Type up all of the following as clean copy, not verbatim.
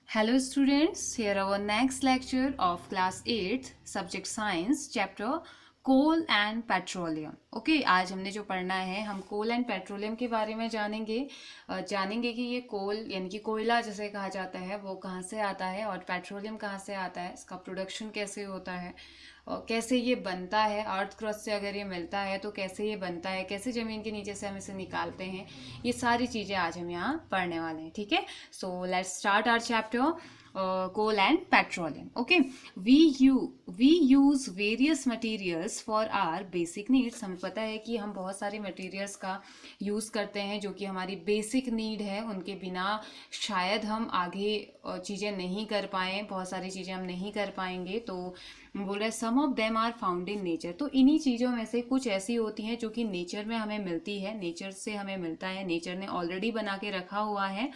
Hello students, here our next lecture of class 8th subject science chapter coal and petroleum. Okay, आज हमने जो पढ़ना है हम कोल एंड पेट्रोलियम के बारे में जानेंगे कि ये कोल यानी कि कोयला जिसे कहा जाता है वो कहाँ से आता है और पेट्रोलियम कहाँ से आता है, इसका प्रोडक्शन कैसे होता है और कैसे ये बनता है, अर्थ क्रस्ट से अगर ये मिलता है तो कैसे ये बनता है, कैसे ज़मीन के नीचे से हम इसे निकालते हैं, ये सारी चीज़ें आज हम यहाँ पढ़ने वाले हैं। ठीक है, so let's start our chapter coal and petroleum. Okay, we use various materials for our basic needs. हमें पता है कि हम बहुत सारे मटेरियल्स का यूज़ करते हैं जो कि हमारी बेसिक नीड है, उनके बिना शायद हम आगे चीज़ें नहीं कर पाएँ, बहुत सारी चीज़ें हम नहीं कर पाएंगे। तो बोल रहे some of them are found in nature, तो इन्हीं चीज़ों में से कुछ ऐसी होती हैं जो कि नेचर में हमें मिलती है, नेचर से हमें मिलता है, नेचर ने ऑलरेडी बना के रखा हुआ है।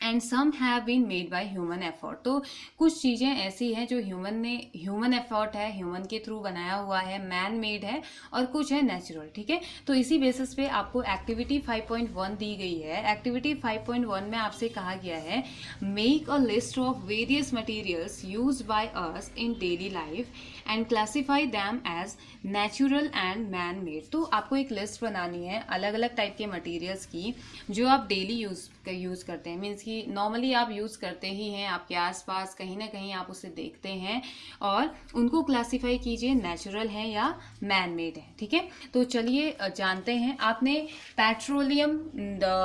And some have been made by human effort, तो कुछ चीज़ें ऐसी हैं जो ह्यूमन एफर्ट है, ह्यूमन के थ्रू बनाया हुआ है, मैन मेड है, और कुछ है नेचुरल। ठीक है, तो इसी बेसिस पे आपको एक्टिविटी 5.1 दी गई है। एक्टिविटी 5.1 में आपसे कहा गया है make a list of various materials used by us in daily life and classify them as natural and man made. तो आपको एक लिस्ट बनानी है अलग अलग टाइप के मटेरियल्स की जो आप डेली यूज़ करते हैं, मीन्स कि नॉर्मली आप यूज़ करते ही हैं, आपके आसपास कहीं ना कहीं आप उसे देखते हैं, और उनको क्लासीफाई कीजिए नेचुरल है या मैन मेड है। ठीक है, तो चलिए जानते हैं। आपने पेट्रोलियम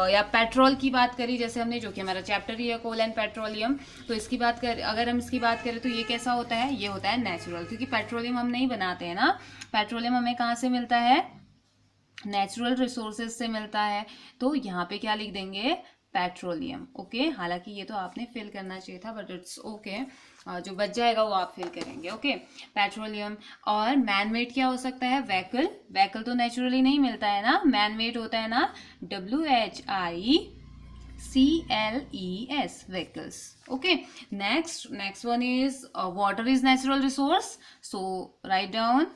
या पेट्रोल की बात करी, जैसे हमने, जो कि हमारा चैप्टर ही है कोल एंड पेट्रोलियम, तो इसकी बात कर अगर हम इसकी बात करें तो ये कैसा होता है, ये होता है नेचुरल, क्योंकि पेट्रोलियम हम नहीं बनाते हैं ना, पेट्रोलियम हमें कहाँ से मिलता है, नेचुरल रिसोर्सेज से मिलता है। तो यहाँ पे क्या लिख देंगे, पेट्रोलियम। ओके, हालांकि ये तो आपने फिल करना चाहिए था, बट इट्स ओके, जो बच जाएगा वो आप फिल करेंगे। Okay, petroleum. और मैन मेड क्या हो सकता है, व्हीकल। व्हीकल तो नेचुरली नहीं मिलता है ना, मैन मेड होता है ना, WHICLES, vehicles. Okay, next one is water is natural resource, so write down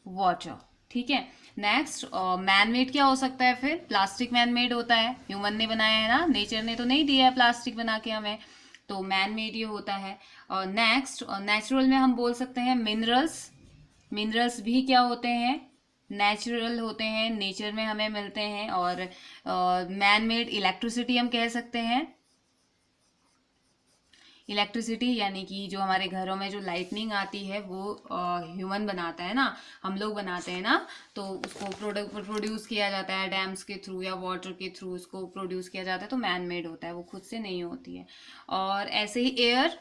water. ठीक है, नेक्स्ट मैन मेड क्या हो सकता है, फिर प्लास्टिक मैन मेड होता है, ह्यूमन ने बनाया है ना, नेचर ने तो नहीं दिया है प्लास्टिक बना के हमें, तो मैन मेड ये होता है। और नेक्स्ट नेचुरल में हम बोल सकते हैं मिनरल्स। मिनरल्स भी क्या होते हैं, नेचुरल होते हैं, नेचर में हमें मिलते हैं। और मैन मेड इलेक्ट्रिसिटी हम कह सकते हैं, इलेक्ट्रिसिटी यानी कि जो हमारे घरों में जो लाइटनिंग आती है वो ह्यूमन बनाता है ना, हम लोग बनाते हैं ना, तो उसको प्रोड्यूस किया जाता है डैम्स के थ्रू या वाटर के थ्रू, उसको प्रोड्यूस किया जाता है, तो मैन मेड होता है, वो खुद से नहीं होती है। और ऐसे ही एयर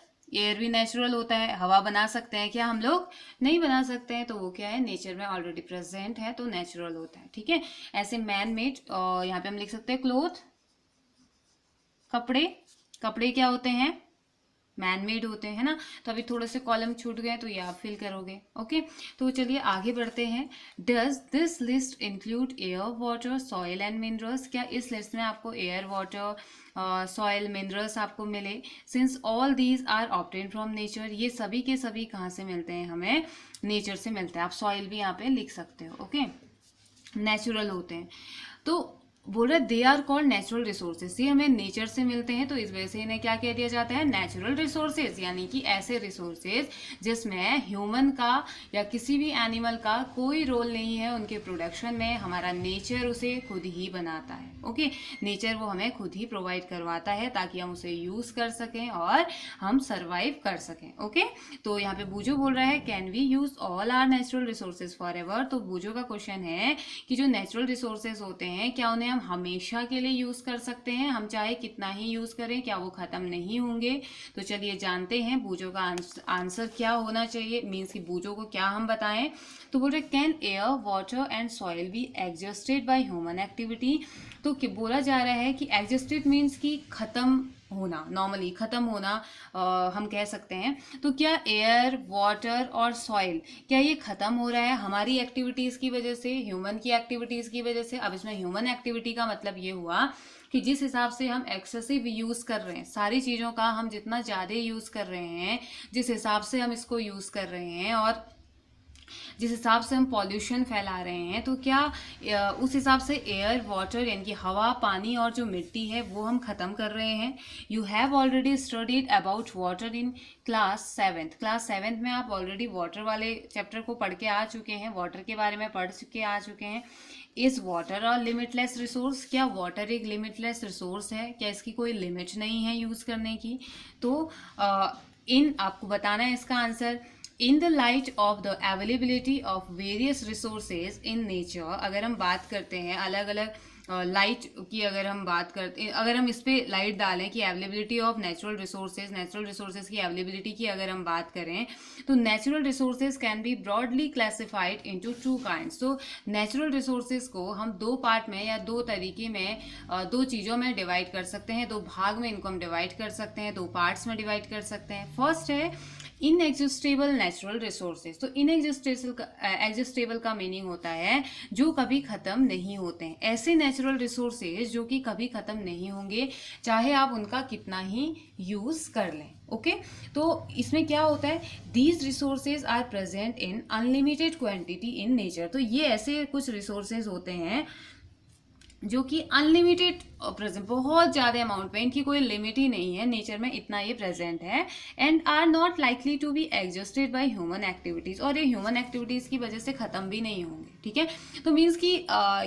भी नेचुरल होता है, हवा बना सकते हैं क्या हम लोग, नहीं बना सकते हैं, तो वो क्या है, नेचर में ऑलरेडी प्रेजेंट है, तो नेचुरल होता है। ठीक है, ऐसे मैन मेड, यहाँ पे हम लिख सकते हैं क्लोथ, कपड़े। कपड़े क्या होते हैं, मैन मेड होते हैं ना। तो अभी थोड़े से कॉलम छूट गए तो ये आप फिल करोगे। ओके, तो चलिए आगे बढ़ते हैं। Does this list include air, water, soil and minerals, क्या इस लिस्ट में आपको एयर, वाटर, सॉइल, मिनरल्स आपको मिले। Since all these are obtain from nature, ये सभी के सभी कहाँ से मिलते हैं, हमें नेचर से मिलते हैं। आप सॉइल भी यहाँ पे लिख सकते हो। ओके, नेचुरल होते हैं, तो बोल रहे they are called natural resources, ये हमें नेचर से मिलते हैं, तो इस वजह से इन्हें क्या कह दिया जाता है, नेचुरल रिसोर्सेज, यानी कि ऐसे रिसोर्सेज जिसमें ह्यूमन का या किसी भी एनिमल का कोई रोल नहीं है उनके प्रोडक्शन में, हमारा नेचर उसे खुद ही बनाता है। ओके, नेचर वो हमें खुद ही प्रोवाइड करवाता है ताकि हम उसे यूज कर सकें और हम सर्वाइव कर सकें। ओके, तो यहाँ पे बूजो बोल रहा है can we use all are natural resources for ever, तो बूजो का क्वेश्चन है कि जो नेचुरल रिसोर्सेज होते हैं क्या उन्हें हम हमेशा के लिए यूज कर सकते हैं, हम चाहे कितना ही यूज करें क्या वो खत्म नहीं होंगे। तो चलिए जानते हैं बूजो का आंसर क्या होना चाहिए, मीन्स कि बूजो को क्या हम बताएं। तो बोल रहे can air, water and soil be exhausted by human activity, तो बोला जा रहा है कि एग्जस्टेड मीन्स कि खत्म होना, नॉर्मली खत्म होना हम कह सकते हैं। तो क्या एयर, वाटर और सॉइल क्या ये खत्म हो रहा है हमारी एक्टिविटीज की वजह से, ह्यूमन की एक्टिविटीज की वजह से। अब इसमें ह्यूमन एक्टिविटी का मतलब ये हुआ कि जिस हिसाब से हम एक्सेसिव यूज कर रहे हैं सारी चीजों का, हम जितना ज्यादा यूज कर रहे हैं, जिस हिसाब से हम इसको यूज कर रहे हैं, और जिस हिसाब से हम पॉल्यूशन फैला रहे हैं, तो क्या उस हिसाब से एयर वाटर यानी कि हवा पानी और जो मिट्टी है वो हम ख़त्म कर रहे हैं। You have already studied about water in class 7th में आप ऑलरेडी वाटर वाले चैप्टर को पढ़ के आ चुके हैं, वाटर के बारे में पढ़ चुके आ चुके हैं। इज वाटर और लिमिटलेस रिसोर्स, क्या वाटर एक लिमिटलेस रिसोर्स है, क्या इसकी कोई लिमिट नहीं है यूज़ करने की। तो इन आपको बताना है इसका answer. In the light of the availability of various resources in nature, अगर हम बात करते हैं अलग अलग लाइट की, अगर हम बात करते हैं, अगर हम इस पे लाइट डालें कि अवेलेबिलिटी ऑफ नेचुरल रिसोर्सेज की अवेलेबिलिटी की अगर हम बात करें, तो natural resources can be broadly classified into 2 kinds. तो नेचुरल रिसोर्सेज को हम 2 पार्ट में या 2 तरीके में 2 चीज़ों में डिवाइड कर सकते हैं, 2 भाग में इनको हम डिवाइड कर सकते हैं, 2 पार्ट्स में डिवाइड कर सकते हैं। फर्स्ट है इनएग्जिस्टेबल नेचुरल रिसोर्सेज। तो एग्जिस्टेबल का मीनिंग होता है जो कभी खत्म नहीं होते हैं, ऐसे नेचुरल रिसोर्सेज जो कि कभी खत्म नहीं होंगे, चाहे आप उनका कितना ही यूज कर लें। ओके तो इसमें क्या होता है, these resources are present in unlimited quantity in nature. तो ये ऐसे कुछ रिसोर्सेज होते हैं जो कि अनलिमिटेड प्रेजेंट, बहुत ज़्यादा अमाउंट में, इनकी कोई लिमिट ही नहीं है, नेचर में इतना ये प्रेजेंट है। And are not likely to be exhausted by human activities, और ये ह्यूमन एक्टिविटीज़ की वजह से ख़त्म भी नहीं होंगे। ठीक है, तो मीन्स कि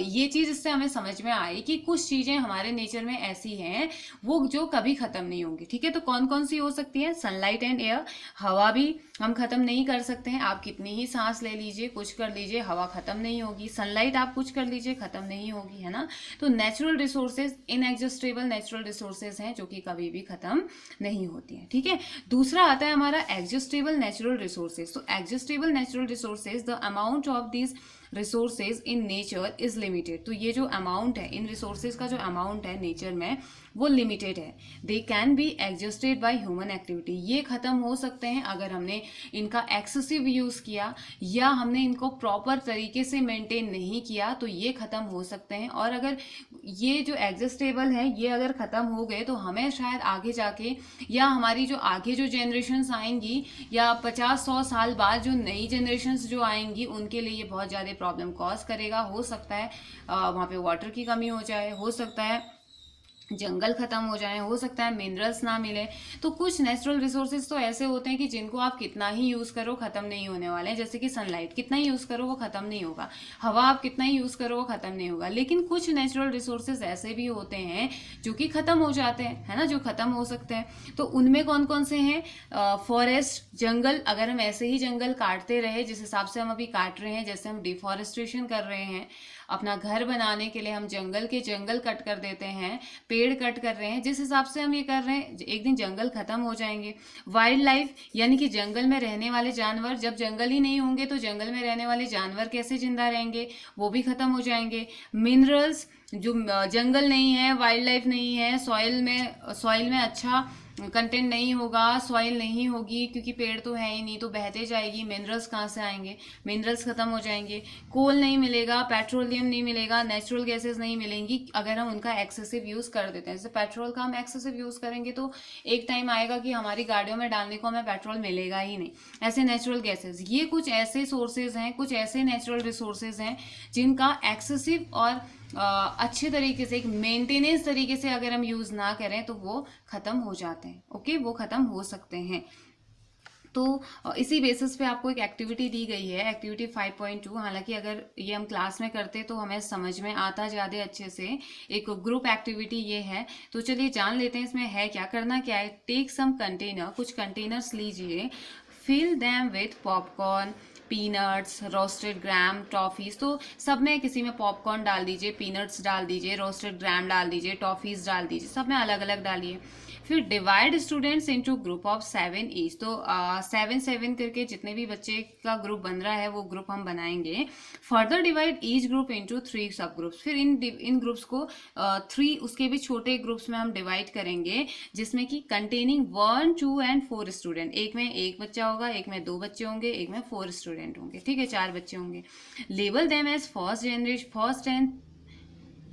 ये चीज़ इससे हमें समझ में आई कि कुछ चीज़ें हमारे नेचर में ऐसी हैं वो जो कभी ख़त्म नहीं होंगी। ठीक है, तो कौन कौन सी हो सकती है, सनलाइट एंड एयर। हवा भी हम ख़त्म नहीं कर सकते हैं, आप कितनी ही सांस ले लीजिए, कुछ कर लीजिए, हवा ख़त्म नहीं होगी। सनलाइट आप कुछ कर लीजिए, ख़त्म नहीं होगी, है ना। तो natural resources inexhaustible natural resources हैं जो कि कभी भी खत्म नहीं होती हैं। ठीक है, दूसरा आता है हमारा एग्जॉस्टेबल नेचुरल रिसोर्सेज। तो exhaustible natural resources, the amount of this resources in nature is limited. तो ये जो अमाउंट है, इन रिसोर्सेज का जो अमाउंट है नेचर में वो लिमिटेड है। They can be exhausted by human activity, ये खत्म हो सकते हैं अगर हमने इनका एक्सेसिव यूज़ किया या हमने इनको प्रॉपर तरीके से मेंटेन नहीं किया, तो ये खत्म हो सकते हैं। और अगर ये जो एग्जिस्टेबल है ये अगर ख़त्म हो गए तो हमें शायद आगे जाके या हमारी जो आगे जो जनरेशन्स आएंगी या 50-100 साल बाद जो नई जनरेशन्स जो आएंगी उनके लिए ये बहुत ज़्यादा प्रॉब्लम कॉज करेगा। हो सकता है वहाँ पे वाटर की कमी हो जाए, हो सकता है जंगल खत्म हो जाए, हो सकता है मिनरल्स ना मिले। तो कुछ नेचुरल रिसोर्सेज तो ऐसे होते हैं कि जिनको आप कितना ही यूज़ करो ख़त्म नहीं होने वाले हैं। जैसे कि सनलाइट कितना ही यूज़ करो वो ख़त्म नहीं होगा, हवा आप कितना ही यूज़ करो वो ख़त्म नहीं होगा। लेकिन कुछ नेचुरल रिसोर्सेज ऐसे भी होते हैं जो कि ख़त्म हो जाते हैं, है ना, जो ख़त्म हो सकते हैं। तो उनमें कौन कौन से हैं, फॉरेस्ट जंगल। अगर हम ऐसे ही जंगल काटते रहे जिस हिसाब से हम अभी काट रहे हैं, जैसे हम डिफॉरेस्ट्रेशन कर रहे हैं, अपना घर बनाने के लिए हम जंगल कट कर देते हैं, पेड़ कट कर रहे हैं, जिस हिसाब से हम ये कर रहे हैं एक दिन जंगल खत्म हो जाएंगे। वाइल्ड लाइफ यानी कि जंगल में रहने वाले जानवर, जब जंगल ही नहीं होंगे तो जंगल में रहने वाले जानवर कैसे जिंदा रहेंगे, वो भी खत्म हो जाएंगे। मिनरल्स, जो जंगल नहीं है, वाइल्ड लाइफ नहीं है, सॉइल में अच्छा कंटेंट नहीं होगा, सॉइल नहीं होगी क्योंकि पेड़ तो है ही नहीं, तो बहते जाएगी, मिनरल्स कहाँ से आएंगे, मिनरल्स खत्म हो जाएंगे। कोल नहीं मिलेगा, पेट्रोलियम नहीं मिलेगा, नेचुरल गैसेस नहीं मिलेंगी अगर हम उनका एक्सेसिव यूज़ कर देते हैं। जैसे पेट्रोल का हम एक्सेसिव यूज़ करेंगे तो एक टाइम आएगा कि हमारी गाड़ियों में डालने को हमें पेट्रोल मिलेगा ही नहीं। ऐसे नेचुरल गैसेस, ये कुछ ऐसे सोर्सेज हैं, कुछ ऐसे नेचुरल रिसोर्सेज हैं जिनका एक्सेसिव और अच्छे तरीके से, एक मेंटेनेंस तरीके से अगर हम यूज़ ना करें तो वो ख़त्म हो जाते हैं। ओके, वो ख़त्म हो सकते हैं। तो इसी बेसिस पे आपको एक एक्टिविटी दी गई है, एक्टिविटी 5.2। हालांकि अगर ये हम क्लास में करते तो हमें समझ में आता ज़्यादा अच्छे से। एक ग्रुप एक्टिविटी ये है, तो चलिए जान लेते हैं इसमें है क्या। करना क्या है, टेक सम कंटेनर, कुछ कंटेनर्स लीजिए, fill them with popcorn, peanuts, roasted gram, toffees. तो सब में किसी में पॉपकॉर्न डाल दीजिए, पीनट्स डाल दीजिए, रोस्टेड ग्राम डाल दीजिए, टॉफ़ीज़ डाल दीजिए, सब में अलग अलग डालिए। फिर divide students into group of 7 each. तो 7 करके जितने भी बच्चे का ग्रुप बन रहा है वो ग्रुप हम बनाएंगे। Further divide each group into 3 सब ग्रुप्स। फिर इन ग्रुप्स को 3 उसके भी छोटे ग्रुप्स में हम डिवाइड करेंगे, जिसमें कि कंटेनिंग 1, 2 एंड 4 स्टूडेंट। एक में 1 बच्चा होगा, एक में 2 बच्चे होंगे, एक में 4 स्टूडेंट होंगे। ठीक है, 4 बच्चे होंगे। Label them as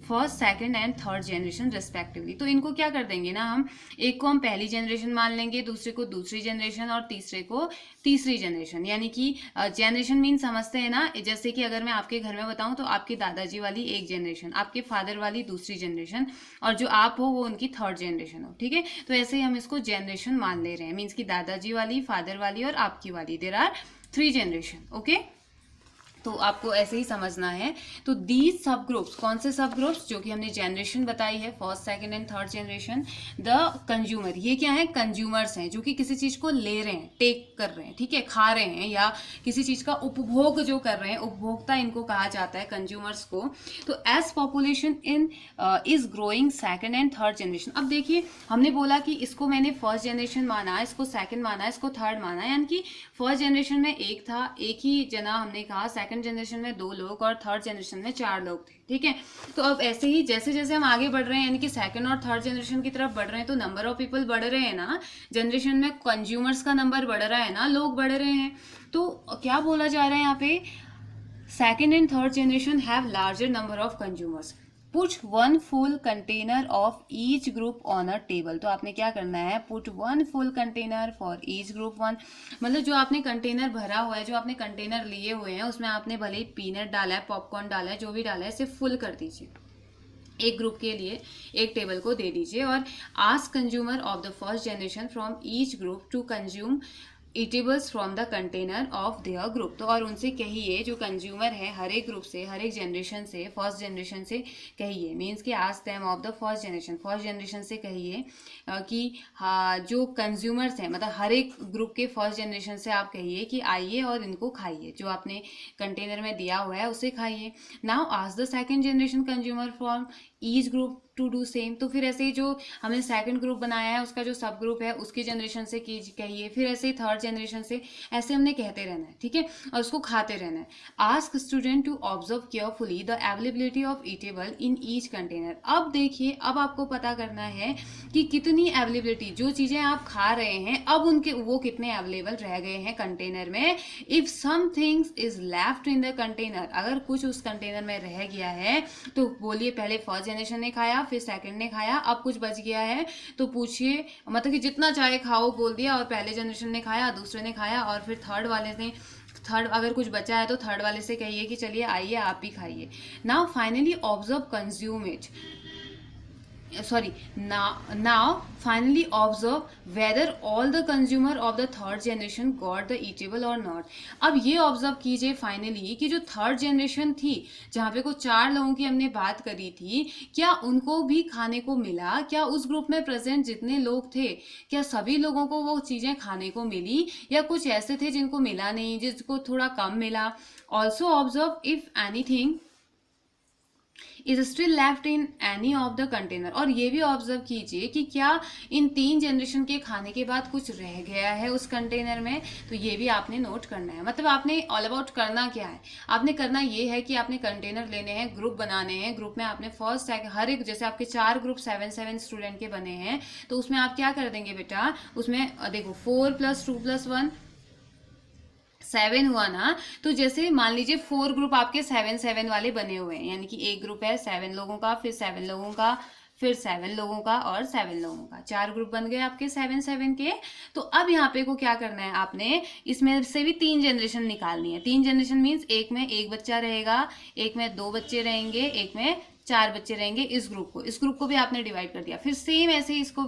first, second and third generation respectively. तो इनको क्या कर देंगे ना, हम एक को हम पहली जनरेशन मान लेंगे, दूसरे को दूसरी जनरेशन और तीसरे को तीसरी जनरेशन। यानी कि जनरेशन मीन समझते हैं ना, जैसे कि अगर मैं आपके घर में बताऊं तो आपके दादाजी वाली एक जनरेशन, आपके फादर वाली दूसरी जनरेशन, और जो आप हो वो उनकी थर्ड जनरेशन हो, ठीक है। तो ऐसे ही हम इसको जनरेशन मान ले रहे हैं, मीन्स की दादाजी वाली, फादर वाली और आपकी वाली, देयर आर 3 जनरेशन, ओके। तो आपको ऐसे ही समझना है। तो दीज सब ग्रुप्स, कौन से सब ग्रुप्स, जो कि हमने जनरेशन बताई है, first, second and third generation. The consumer, ये क्या है, कंज्यूमर्स हैं, जो कि किसी चीज को ले रहे हैं, टेक कर रहे हैं, ठीक है, खा रहे हैं, या किसी चीज का उपभोग जो कर रहे हैं, उपभोक्ता इनको कहा जाता है, कंज्यूमर्स को। तो as population in is growing second and third generation. अब देखिए, हमने बोला कि इसको मैंने फर्स्ट जनरेशन माना, इसको सेकंड माना, इसको थर्ड माना, यानी कि फर्स्ट जनरेशन में एक था, एक ही जना हमने कहा, सेकंड जनरेशन में 2 लोग और थर्ड जनरेशन में 4 लोग थे, ठीक है। तो अब ऐसे ही जैसे जैसे हम आगे बढ़ रहे हैं, यानी कि सेकंड और थर्ड जनरेशन की तरफ बढ़ रहे हैं, तो नंबर ऑफ पीपल बढ़ रहे हैं ना, जनरेशन में कंज्यूमर्स का नंबर बढ़ रहा है ना, लोग बढ़ रहे हैं। तो क्या बोला जा रहा है यहाँ पे, second and third generation have larger number of consumers. Put 1 full container of each group on a table। तो आपने क्या करना है, put 1 full container for each group 1, मतलब जो आपने कंटेनर भरा हुआ है, जो आपने कंटेनर लिए हुए हैं, उसमें आपने भले ही पीनट डाला है, पॉपकॉर्न डाला है, जो भी डाला है, इसे फुल कर दीजिए, एक ग्रुप के लिए एक टेबल को दे दीजिए। और ask consumer of the first generation from each group to consume eatables from the container of their group. तो और उनसे कहिए, जो कंज्यूमर है हर एक ग्रुप से, हर एक जनरेशन से, फर्स्ट जनरेशन से कहिए, मीन्स कि ask them of the first generation से कहिए कि हाँ, जो कंज्यूमर्स हैं, मतलब हर एक ग्रुप के फर्स्ट जनरेशन से आप कहिए कि आइए और इनको खाइए, जो आपने कंटेनर में दिया हुआ है उसे खाइए। Now ask the second generation consumer from each group to do same. तो फिर ऐसे ही जो हमने सेकंड ग्रुप बनाया है, उसका जो सब ग्रुप है, उसकी जनरेशन से कहिए, फिर ऐसे ही थर्ड जनरेशन से, ऐसे हमने कहते रहना है, ठीक है, और उसको खाते रहना है। Ask student to observe carefully the availability of eatable in each container. अब देखिए, अब आपको पता करना है कि कितनी अवेलेबिलिटी, जो चीजें आप खा रहे हैं, अब उनके वो कितने अवेलेबल रह गए हैं कंटेनर में। If some things is left in the container, अगर कुछ उस कंटेनर में रह गया है, तो बोलिए पहले फर्स्ट जनरेशन ने खाया, फिर सेकंड ने खाया, अब कुछ बच गया है तो पूछिए, मतलब कि जितना चाहे खाओ बोल दिया, और पहले जनरेशन ने खाया, दूसरे ने खाया, और फिर थर्ड वाले ने, थर्ड अगर कुछ बचा है तो थर्ड वाले से कहिए कि चलिए आइए आप भी खाइए। Now finally observe consume it, now finally observe whether all the consumer of the third generation got the eatable or not। अब ये ऑब्जर्व कीजिए फाइनली कि जो थर्ड जनरेशन थी, जहाँ पे को 4 लोगों की हमने बात करी थी, क्या उनको भी खाने को मिला, क्या उस ग्रुप में प्रेजेंट जितने लोग थे, क्या सभी लोगों को वो चीजें खाने को मिली, या कुछ ऐसे थे जिनको मिला नहीं, जिसको थोड़ा कम मिला। Also observe if anything is still left in any of the container. और ये भी ऑब्जर्व कीजिए कि क्या इन 3 जनरेशन के खाने के बाद कुछ रह गया है उस कंटेनर में, तो ये भी आपने नोट करना है। मतलब आपने ऑल अबाउट करना क्या है, आपने करना ये है कि आपने कंटेनर लेने हैं, ग्रुप बनाने हैं, ग्रुप में आपने फर्स्ट सेकंड, हर एक, जैसे आपके 4 ग्रुप 7 स्टूडेंट के बने हैं, तो उसमें आप क्या कर देंगे बेटा, उसमें देखो 4 + 2 + 1 7 हुआ ना। तो जैसे मान लीजिए 4 ग्रुप आपके 7 वाले बने हुए हैं, यानी कि एक ग्रुप है 7 लोगों का, फिर 7 लोगों का, फिर 7 लोगों का और 7 लोगों का, 4 ग्रुप बन गए आपके 7 के। तो अब यहाँ पे को क्या करना है, आपने इसमें से भी 3 जनरेशन निकालनी है। 3 जनरेशन मीन्स एक में 1 बच्चा रहेगा, एक में 2 बच्चे रहेंगे, एक में 4 बच्चे रहेंगे। इस ग्रुप को भी आपने डिवाइड कर दिया। फिर सेम ऐसे ही इसको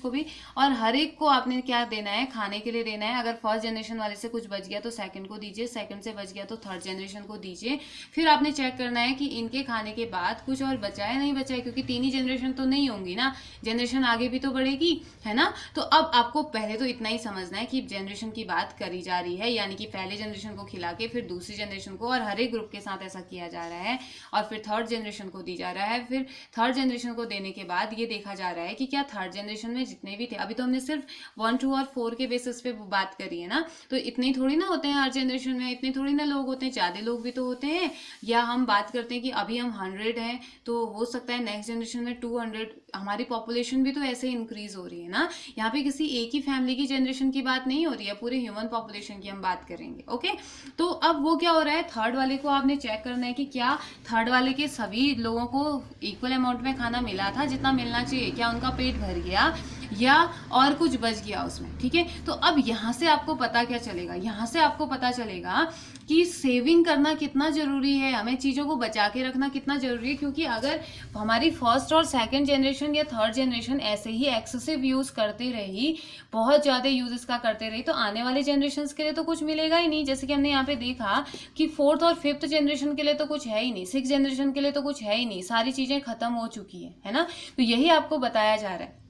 भी, और हर एक को आपने क्या देना है, खाने के लिए देना है। अगर फर्स्ट जनरेशन वाले से कुछ बच गया तो सेकंड को दीजिए, सेकंड से बच गया तो थर्ड जनरेशन को दीजिए। फिर आपने चेक करना है कि इनके खाने के बाद कुछ और बचा है नहीं बचा है, क्योंकि 3 ही जनरेशन तो नहीं होंगी ना, जनरेशन आगे भी तो बढ़ेगी, है ना। तो अब आपको पहले तो इतना ही समझना है कि जनरेशन की बात करी जा रही है, यानी कि पहले जनरेशन को खिला के फिर दूसरी जनरेशन को, और हर एक ग्रुप के साथ ऐसा किया जा रहा है, और फिर थर्ड जनरेशन को जा रहा है। फिर थर्ड जनरेशन को देने के बाद ये देखा जा रहा है कि क्या थर्ड जनरेशन में जितने भी थे, अभी तो हमने सिर्फ 1, 2 और 4 के बेसिस पे बात करी है ना, तो इतने थोड़ी ना होते हैं हर जनरेशन में, इतने थोड़ी ना लोग होते हैं, ज्यादा लोग भी तो होते हैं। या हम बात करते हैं कि अभी हम 100 हैं, तो हो सकता है नेक्स्ट जनरेशन में 200, हमारी पॉपुलेशन भी तो ऐसे इंक्रीज हो रही है ना। यहाँ पे किसी एक ही फैमिली की जनरेशन की बात नहीं हो रही है, पूरे ह्यूमन पॉपुलेशन की हम बात करेंगे। ओके, तो अब वो क्या हो रहा है, थर्ड वाले को आपने चेक करना है कि क्या थर्ड वाले के सभी लोगों लोगों को इक्वल अमाउंट में खाना मिला था जितना मिलना चाहिए, क्या उनका पेट भर गया या और कुछ बच गया उसमें, ठीक है। तो अब यहाँ से आपको पता क्या चलेगा, यहाँ से आपको पता चलेगा कि सेविंग करना कितना जरूरी है, हमें चीज़ों को बचा के रखना कितना जरूरी है, क्योंकि अगर हमारी फर्स्ट और सेकंड जनरेशन या थर्ड जनरेशन ऐसे ही एक्सेसिव यूज करते रही, बहुत ज़्यादा यूज इसका करते रही, तो आने वाले जनरेशन के लिए तो कुछ मिलेगा ही नहीं। जैसे कि हमने यहाँ पे देखा कि फोर्थ और फिफ्थ जनरेशन के लिए तो कुछ है ही नहीं, सिक्स जनरेशन के लिए तो कुछ है ही नहीं, सारी चीज़ें खत्म हो चुकी है ना। तो यही आपको बताया जा रहा है।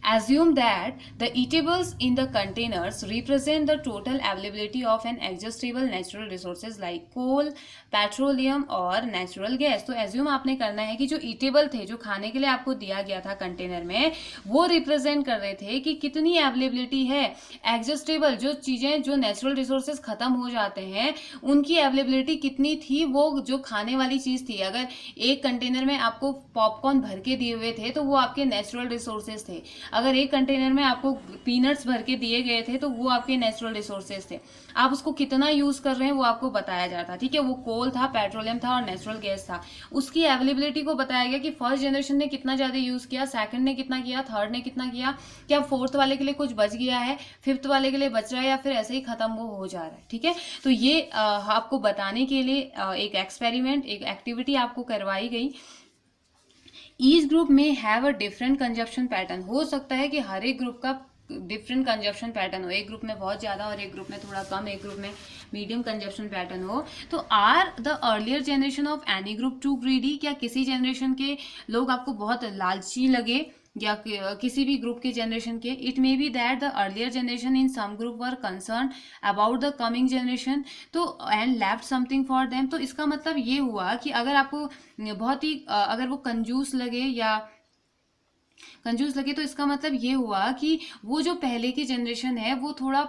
Assume that the eatables in the containers represent the total availability of an exhaustible natural resources like coal, petroleum और natural gas। तो assume आपने करना है कि जो eatable थे, जो खाने के लिए आपको दिया गया था कंटेनर में, वो रिप्रेजेंट कर रहे थे कि कितनी अवेलेबिलिटी है। exhaustible जो चीज़ें, जो नेचुरल रिसोर्सेज खत्म हो जाते हैं, उनकी अवेलेबिलिटी कितनी थी, वो जो खाने वाली चीज़ थी। अगर एक कंटेनर में आपको पॉपकॉर्न भर के दिए हुए थे तो वो आपके नेचुरल रिसोर्सेज थे। अगर एक कंटेनर में आपको पीनट्स भर के दिए गए थे तो वो आपके नेचुरल रिसोर्सेज थे। आप उसको कितना यूज कर रहे हैं वो आपको बताया जाता है, ठीक है। वो कोल था, पेट्रोलियम था और नेचुरल गैस था। उसकी अवेलेबिलिटी को बताया गया कि फर्स्ट जनरेशन ने कितना ज्यादा यूज किया, सेकंड ने कितना किया, थर्ड ने कितना किया, क्या फोर्थ वाले के लिए कुछ बच गया है, फिफ्थ वाले के लिए बच रहा है, या फिर ऐसे ही खत्म वो हो जा रहा है, ठीक है। तो ये आपको बताने के लिए एक एक्सपेरिमेंट, एक एक्टिविटी आपको करवाई गई। ईच ग्रुप में have a different consumption pattern. हो सकता है कि हर एक ग्रुप का डिफरेंट कंजप्शन पैटर्न हो, एक ग्रुप में बहुत ज़्यादा और एक ग्रुप में थोड़ा कम, एक ग्रुप में मीडियम कंजप्शन पैटर्न हो। तो are the earlier generation of any group too greedy, क्या किसी जनरेशन के लोग आपको बहुत लालची लगे या किसी भी ग्रुप के जनरेशन के। It may be that the earlier generation in some group were concern about the coming generation तो and left something for them. तो इसका मतलब ये हुआ कि अगर आपको बहुत ही अगर वो कंजूस लगे तो इसका मतलब ये हुआ कि वो जो पहले की जनरेशन है वो थोड़ा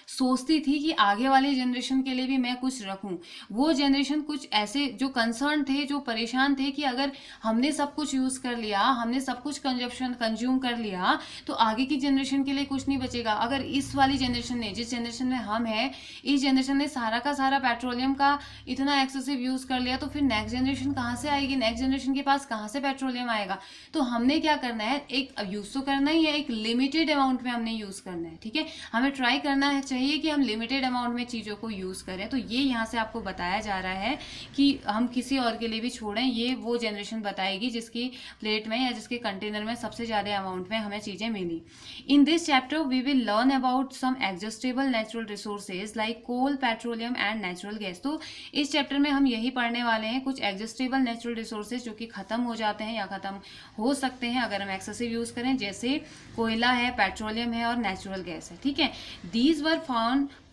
सोचती थी कि आगे वाले जनरेशन के लिए भी मैं कुछ रखूं। वो जनरेशन कुछ ऐसे जो कंसर्न थे, जो परेशान थे कि अगर हमने सब कुछ यूज कर लिया, हमने सब कुछ कंज्यूम कर लिया, तो आगे की जनरेशन के लिए कुछ नहीं बचेगा। अगर इस वाली जनरेशन ने, जिस जनरेशन में हम हैं, इस जनरेशन ने सारा का सारा पेट्रोलियम का इतना एक्सेसिव यूज कर लिया, तो फिर नेक्स्ट जनरेशन कहाँ से आएगी, नेक्स्ट जनरेशन के पास कहाँ से पेट्रोलियम आएगा। तो हमने क्या करना है, एक यूज तो करना ही है, एक लिमिटेड अमाउंट में हमने यूज करना है, ठीक है। हमें ट्राई करना है चाहिए कि हम लिमिटेड अमाउंट में चीज़ों को यूज़ करें। तो ये यहाँ से आपको बताया जा रहा है कि हम किसी और के लिए भी छोड़ें। ये वो जनरेशन बताएगी जिसकी प्लेट में या जिसके कंटेनर में सबसे ज़्यादा अमाउंट में हमें चीज़ें मिली। In this chapter we will learn about some exhaustible natural resources like coal, petroleum and natural gas. तो इस चैप्टर में हम यही पढ़ने वाले हैं, कुछ एग्जॉस्टेबल नेचुरल रिसोर्सेज जो कि खत्म हो जाते हैं या खत्म हो सकते हैं अगर हम एक्सेसिव यूज़ करें, जैसे कोयला है, पेट्रोलियम है और नेचुरल गैस है, ठीक है। These were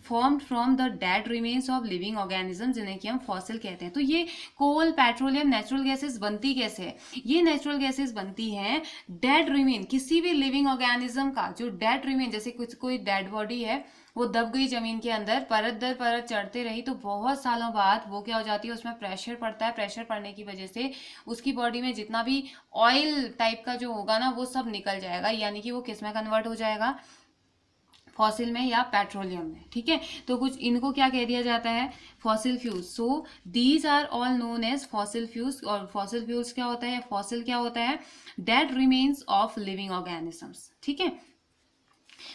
formed from the dead remains of living organisms जिन्हें कि हम फॉसिल कहते हैं। तो ये कोल, पेट्रोलियम, नेचुरल गैसेस बनती कैसे है? ये नेचुरल गैसेस बनती हैं डेड रिमेन, किसी भी लिविंग ऑर्गेनिज्म का जो डेड रिमेन, जैसे कोई डेड बॉडी है, वो दब गई जमीन के अंदर, परत दर परत चढ़ते रही, तो बहुत सालों बाद वो क्या हो जाती है, उसमें प्रेशर पड़ता है। प्रेशर पड़ने की वजह से उसकी बॉडी में जितना भी ऑयल टाइप का जो होगा ना, वो सब निकल जाएगा, यानी कि वो किस में कन्वर्ट हो जाएगा, फॉसिल में या पेट्रोलियम में, ठीक है। तो कुछ इनको क्या कह दिया जाता है, fossil fuels. So these are all known as fossil fuels. और फॉसिल फ्यूल्स क्या होता है, फॉसिल क्या होता है, dead remains of living organisms, ठीक है।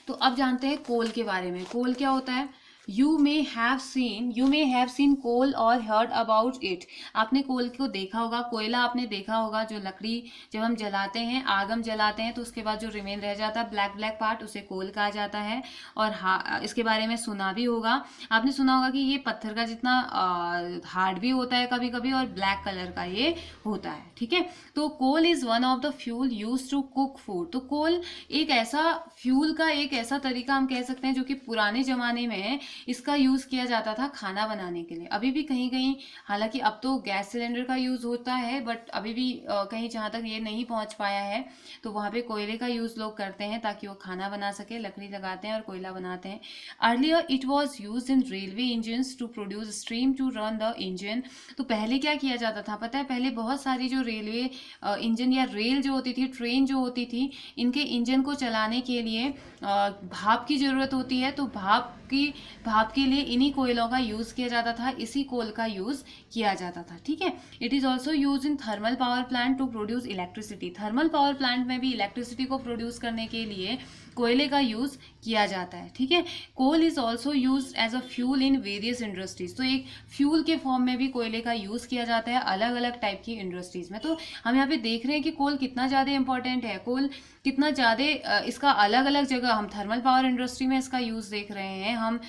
तो अब जानते हैं कोल के बारे में। कोल क्या होता है, यू मे हैव सीन कोल और हर्ड अबाउट इट। आपने कोल को देखा होगा, कोयला आपने देखा होगा, जो लकड़ी जब हम जलाते हैं, आग हम जलाते हैं तो उसके बाद जो रिमेन रह जाता है ब्लैक ब्लैक पार्ट, उसे कोल कहा जाता है। और इसके बारे में सुना भी होगा, आपने सुना होगा कि ये पत्थर का जितना हार्ड भी होता है कभी कभी, और ब्लैक कलर का ये होता है, ठीक है। तो coal is one of the fuel use to cook food. तो कोल एक ऐसा फ्यूल का एक ऐसा तरीका हम कह सकते हैं जो कि पुराने जमाने में इसका यूज किया जाता था खाना बनाने के लिए। अभी भी कहीं कहीं, हालांकि अब तो गैस सिलेंडर का यूज होता है, बट अभी भी कहीं जहां तक ये नहीं पहुंच पाया है तो वहां पे कोयले का यूज लोग करते हैं ताकि वो खाना बना सके, लकड़ी लगाते हैं और कोयला बनाते हैं। Earlier it was use in railway engine to produce stream to run the engine. तो पहले क्या किया जाता था पता है, पहले बहुत सारी जो रेलवे इंजन या रेल जो होती थी, ट्रेन जो होती थी, इनके इंजन को चलाने के लिए भाप की जरूरत होती है। तो भाप के लिए इन्हीं कोयलों का यूज किया जाता था, इसी कोल का यूज किया जाता था, ठीक है। It is also use in thermal power plant to produce electricity, thermal power plant में भी इलेक्ट्रिसिटी को प्रोड्यूस करने के लिए कोयले का यूज किया जाता है, ठीक है। Coal is also use as a fuel in various industries, तो एक फ्यूल के फॉर्म में भी कोयले का यूज किया जाता है अलग अलग टाइप की इंडस्ट्रीज में। तो हम यहाँ पे देख रहे हैं कि कोल कितना ज़्यादा इंपॉर्टेंट है, कोल कितना ज़्यादा इसका अलग अलग जगह, हम थर्मल पावर इंडस्ट्री में इसका यूज देख रहे हैं, हम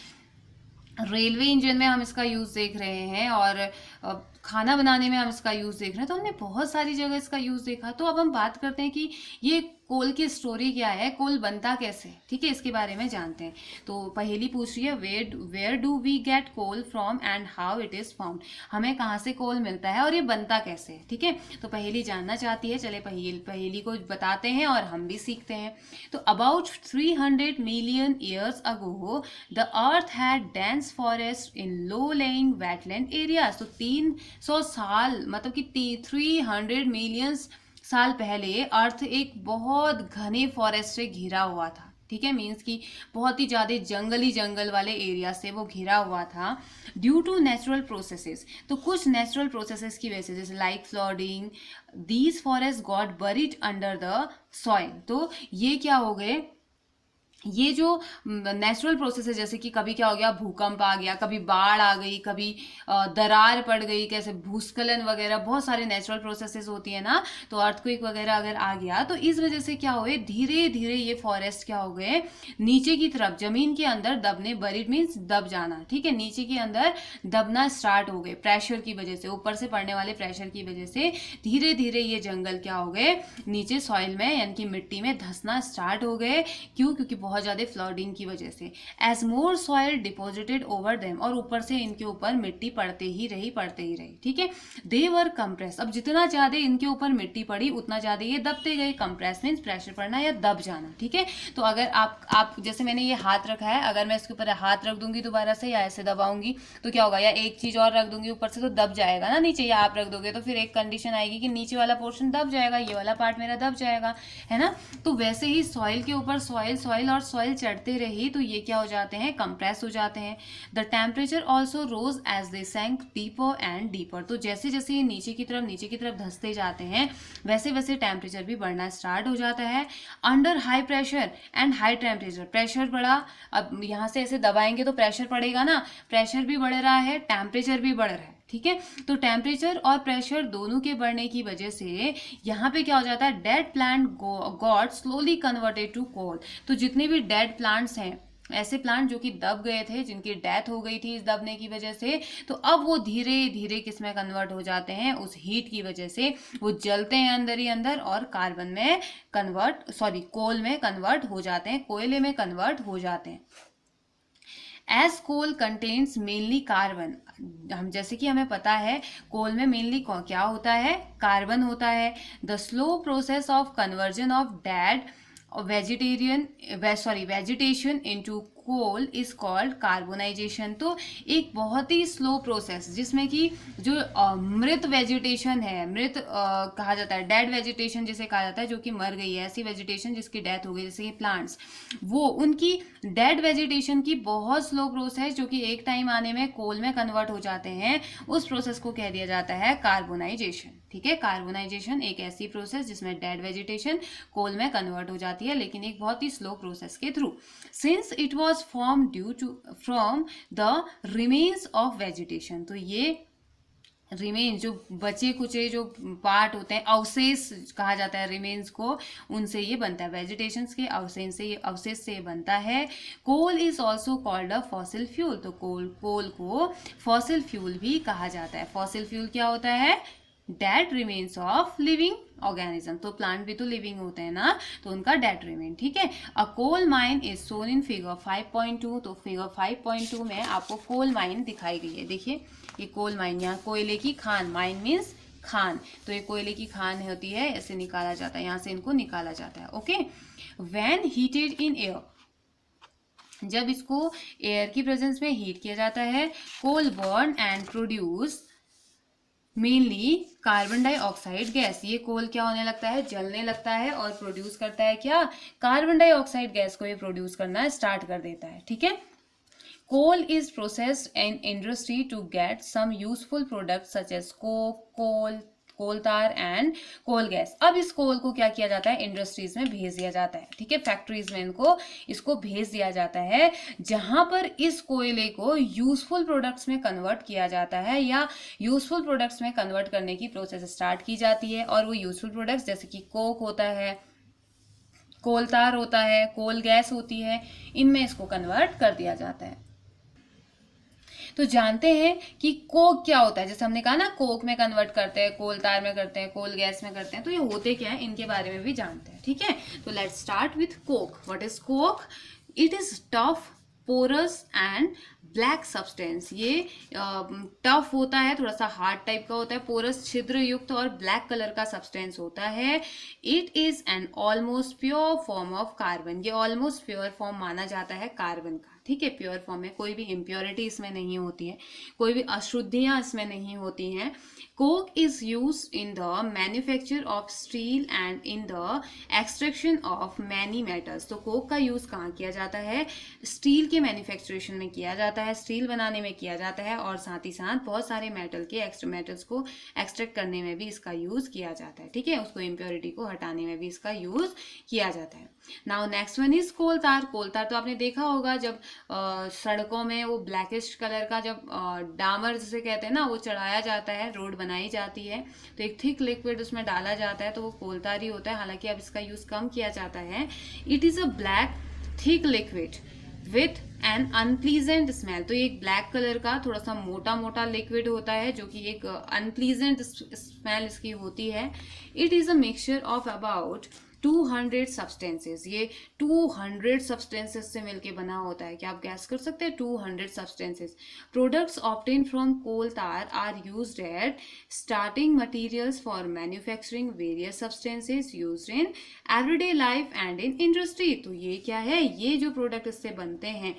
रेलवे इंजन में हम इसका यूज देख रहे हैं, और खाना बनाने में हम इसका यूज देख रहे हैं। तो हमने बहुत सारी जगह इसका यूज देखा। तो अब हम बात करते हैं कि ये कोल की स्टोरी क्या है, कोल बनता कैसे, ठीक है, इसके बारे में जानते हैं। तो पहेली पूछ रही है where do we get coal from and how it is found, हमें कहाँ से कोल मिलता है और ये बनता कैसे है, ठीक है। तो पहेली जानना चाहती है, चले पहेली को बताते हैं और हम भी सीखते हैं। तो about 300 million years ago the earth had dense forest in low laying wetland areas, तो 300 साल मतलब कि 300 मिलियन साल पहले अर्थ एक बहुत घने फॉरेस्ट से घिरा हुआ था, ठीक है, मीन्स कि बहुत ही ज़्यादा जंगल वाले एरिया से वो घिरा हुआ था ड्यू टू नेचुरल प्रोसेसेस। तो कुछ नेचुरल प्रोसेसेस की वजह से, जैसे like flooding, these forest got buried under the soil. तो ये क्या हो गए, ये जो नेचुरल प्रोसेस है, जैसे कि कभी क्या हो गया, भूकंप आ गया, कभी बाढ़ आ गई, कभी दरार पड़ गई, कैसे भूस्खलन वगैरह, बहुत सारे नेचुरल प्रोसेसेस होती है ना, तो अर्थक्वेक वगैरह अगर आ गया तो इस वजह से क्या हुए, धीरे धीरे ये फॉरेस्ट क्या हो गए, नीचे की तरफ जमीन के अंदर दबने, बरीड मीन्स दब जाना, ठीक है, नीचे के अंदर दबना स्टार्ट हो गए प्रेशर की वजह से, ऊपर से पड़ने वाले प्रेशर की वजह से धीरे धीरे ये जंगल क्या हो गए, नीचे सॉइल में यानी कि मिट्टी में धंसना स्टार्ट हो गए। क्यों? क्योंकि बहुत ज्यादा फ्लडिंग की वजह से। एज मोर सॉइल डिपोजिटेड ओवर देम, और ऊपर से इनके ऊपर मिट्टी पड़ते ही रही, ठीक है। दे वर कंप्रेस, अब जितना ज्यादा इनके ऊपर मिट्टी पड़ी उतना ज्यादा ये दबते गए। कंप्रेस मीन्स प्रेशर पड़ना या दब जाना, ठीक है। तो अगर आप जैसे मैंने ये हाथ रखा है, अगर मैं इसके ऊपर हाथ रख दूंगी दोबारा से या ऐसे दबाऊंगी तो क्या होगा, या एक चीज और रख दूंगी ऊपर से तो दब जाएगा ना नीचे, या आप रख दोगे तो फिर एक कंडीशन आएगी कि नीचे वाला पोर्शन दब जाएगा, ये वाला पार्ट मेरा दब जाएगा, है ना। तो वैसे ही सॉइल के ऊपर सॉइल और सॉइल चढ़ते रही तो ये क्या हो जाते हैं, कंप्रेस हो जाते हैं। The temperature also rose as they sank deeper and deeper, तो जैसे जैसे ये नीचे की तरफ धंसते जाते हैं वैसे वैसे टेम्परेचर भी बढ़ना स्टार्ट हो जाता है। Under high pressure and high temperature, pressure बढ़ा, अब यहाँ से ऐसे दबाएंगे तो प्रेशर पड़ेगा ना, प्रेशर भी बढ़ रहा है, टेम्परेचर भी बढ़ रहा है, ठीक है। तो टेम्परेचर और प्रेशर दोनों के बढ़ने की वजह से यहाँ पे क्या हो जाता है, dead plant got slowly converted to coal. तो जितने भी डेड प्लांट्स हैं, ऐसे प्लांट जो कि दब गए थे, जिनकी डेथ हो गई थी इस दबने की वजह से, तो अब वो धीरे धीरे किस में कन्वर्ट हो जाते हैं, उस हीट की वजह से वो जलते हैं अंदर ही अंदर और कोल में कन्वर्ट हो जाते हैं, कोयले में कन्वर्ट हो जाते हैं। As coal contains mainly carbon, हम जैसे कि हमें पता है कोल में मेनली क्या होता है, कार्बन होता है। The slow process of conversion of dead vegetation into coal is called carbonisation. तो एक बहुत ही स्लो प्रोसेस जिसमें कि जो मृत वेजिटेशन है, कहा जाता है, डेड वेजिटेशन जिसे कहा जाता है, जो कि मर गई है, ऐसी वेजिटेशन जिसकी डेथ हो गई, जैसे कि प्लांट्स, वो उनकी डेड वेजिटेशन की बहुत स्लो प्रोसेस जो कि एक टाइम आने में कोल में कन्वर्ट हो जाते हैं, उस प्रोसेस को कह दिया जाता है कार्बोनाइजेशन, ठीक है। कार्बोनाइजेशन एक ऐसी प्रोसेस जिसमें डेड वेजिटेशन कोल में कन्वर्ट हो जाती है, लेकिन एक बहुत ही स्लो प्रोसेस के through. Since it was form from the remains of vegetation, तो ये रिमेन्स जो बचे कुचे जो पार्ट होते हैं, अवशेष कहा जाता है रिमेन्स को, उनसे ये बनता है, वेजिटेशन के अवशेष से ये बनता है। Coal is also called a fossil fuel, तो कोल को फॉसिल फ्यूल भी कहा जाता है। फॉसिल फ्यूल क्या होता है, dead remains of living organism, तो प्लांट भी तो लिविंग होते हैं ना, तो उनका डेड रिमेन, ठीक है। A coal mine is shown in figure 5.2, तो फिगर 5.2 में आपको कोल माइन दिखाई गई है। देखिए ये कोल माइन, यहाँ कोयले की खान, माइन मीन्स खान, तो ये कोयले की खान होती है, ऐसे निकाला जाता है, यहाँ से इनको निकाला जाता है, okay. When heated in air, जब इसको एयर की प्रेजेंस में हीट किया जाता है, coal burn and produce mainly carbon dioxide gas, ये कोल क्या होने लगता है, जलने लगता है और प्रोड्यूस करता है क्या, कार्बन डाइऑक्साइड गैस को ये प्रोड्यूस करना स्टार्ट कर देता है, ठीक है। Coal is processed in industry to get some useful products such as coke, coal tar and coal gas. अब इस कोल को क्या किया जाता है, इंडस्ट्रीज में भेज दिया जाता है, ठीक है, फैक्ट्रीज में इसको भेज दिया जाता है, जहां पर इस कोयले को यूजफुल प्रोडक्ट्स में कन्वर्ट किया जाता है या यूजफुल प्रोडक्ट्स में कन्वर्ट करने की प्रोसेस स्टार्ट की जाती है। और वो यूजफुल प्रोडक्ट्स जैसे कि कोक होता है, कोल तार होता है, कोल गैस होती है, इनमें इसको कन्वर्ट कर दिया जाता है। तो जानते हैं कि कोक क्या होता है, जैसे हमने कहा ना कोक में कन्वर्ट करते हैं, कोल तार में करते हैं, कोल गैस में करते हैं, तो ये होते क्या है इनके बारे में भी जानते हैं, ठीक है। तो let's start with Coke. What is Coke? It is tough, porous and black substance. ये टफ होता है, थोड़ा सा हार्ड टाइप का होता है, पोरस छिद्र युक्त और ब्लैक कलर का सब्सटेंस होता है। It is an almost pure form of carbon. ये ऑलमोस्ट प्योर फॉर्म माना जाता है कार्बन का, ठीक है, प्योर फॉर्म में कोई भी इम्प्योरिटी इसमें नहीं होती है, कोई भी अशुद्धियां इसमें नहीं होती हैं। Coke is use in the manufacture of steel and in the extraction of many metals. तो कोक का यूज कहाँ किया जाता है? स्टील के मैन्युफैक्चरेशन में किया जाता है, स्टील बनाने में किया जाता है, और साथ ही साथ बहुत सारे मेटल के एक्स्ट्रा मेटल्स को एक्सट्रैक्ट करने में भी इसका यूज किया जाता है, ठीक है, उसको इम्प्योरिटी को हटाने में भी इसका यूज किया जाता है। नाउ नेक्स्ट वन इज कोल तार। कोल तार तो आपने देखा होगा, जब सड़कों में वो ब्लैकिश कलर का जब डामर जिसे कहते हैं ना, वो चढ़ाया जाता है, रोड बनाई जाती है, तो एक थिक लिक्विड उसमें डाला जाता है, तो वो कोल तार ही होता है। हालांकि अब इसका यूज कम किया जाता है। It is a black thick liquid with an unpleasant smell. तो ये एक ब्लैक कलर का थोड़ा सा मोटा मोटा लिक्विड होता है, जो कि एक अनप्लीजेंट स्मेल इसकी होती है। It is a mixture of about 200 substances. ये 200 सब्सटेंसेस से मिलके बना होता है। क्या आप गैस कर सकते हैं? 200 substances. Products obtain from coal tar are used at starting materials for manufacturing various substances used in everyday life and in industry. तो ये क्या है? ये जो प्रोडक्ट इससे बनते हैं,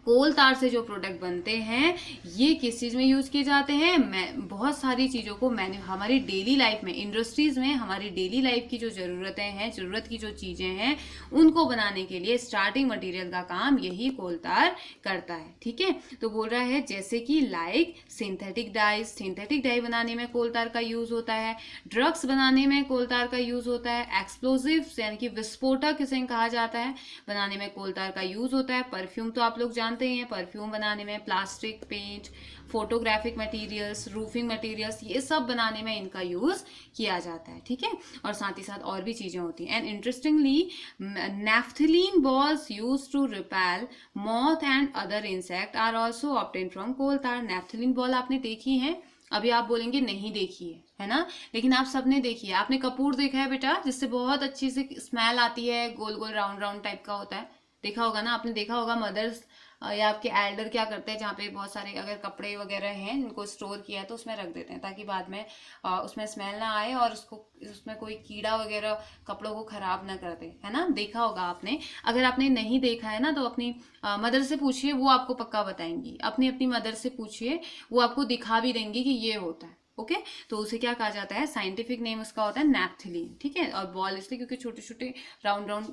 कोल तार से जो प्रोडक्ट बनते हैं, ये किस चीज में यूज किए जाते हैं? बहुत सारी चीजों को हमारी डेली लाइफ में, इंडस्ट्रीज में हमारी डेली लाइफ की जो जरूरतें हैं, जरूरत की जो चीजें हैं, उनको बनाने के लिए स्टार्टिंग मटेरियल का काम यही कोल तार करता है, ठीक है। तो बोल रहा है जैसे कि like synthetic dies, synthetic die बनाने में कोल तार का यूज होता है, ड्रग्स बनाने में कोल तार का यूज होता है, एक्सप्लोजिव्स यानी कि विस्फोटक इसे कहा जाता है, बनाने में कोल तार का यूज होता है। परफ्यूम तो आप लोग जानते हैं, परफ्यूम बनाने में plastic, paint, photographic materials, roofing materials, ये सब बनाने में इनका यूज किया जाता है, ठीक है। और साथ ही साथ और भी चीजें होती हैं। And interestingly, naphthalene balls used to repel moth and other insect are also obtain from coal tar. Naphthalene ball आपने देखी है? अभी आप बोलेंगे नहीं देखी है ना, लेकिन आप सबने देखी है। आपने कपूर देखा है बेटा, जिससे बहुत अच्छी सी स्मेल आती है, गोल गोल राउंड राउंड टाइप का होता है, देखा होगा ना आपने? देखा होगा मदर्स या आपके एल्डर क्या करते हैं, जहाँ पे बहुत सारे अगर कपड़े वगैरह हैं जिनको स्टोर किया है तो उसमें रख देते हैं, ताकि बाद में उसमें स्मेल ना आए और उसमें कोई कीड़ा वगैरह कपड़ों को खराब ना कर दे, है ना? देखा होगा आपने। अगर आपने नहीं देखा है ना, तो अपनी मदर से पूछिए, वो आपको पक्का बताएंगी। अपनी मदर से पूछिए, वो आपको दिखा भी देंगी कि ये होता है, ओके। तो उसे क्या कहा जाता है? साइंटिफिक नेम उसका होता है नैप्थलीन, ठीक है। और बॉल इसलिए क्योंकि छोटे छोटे राउंड राउंड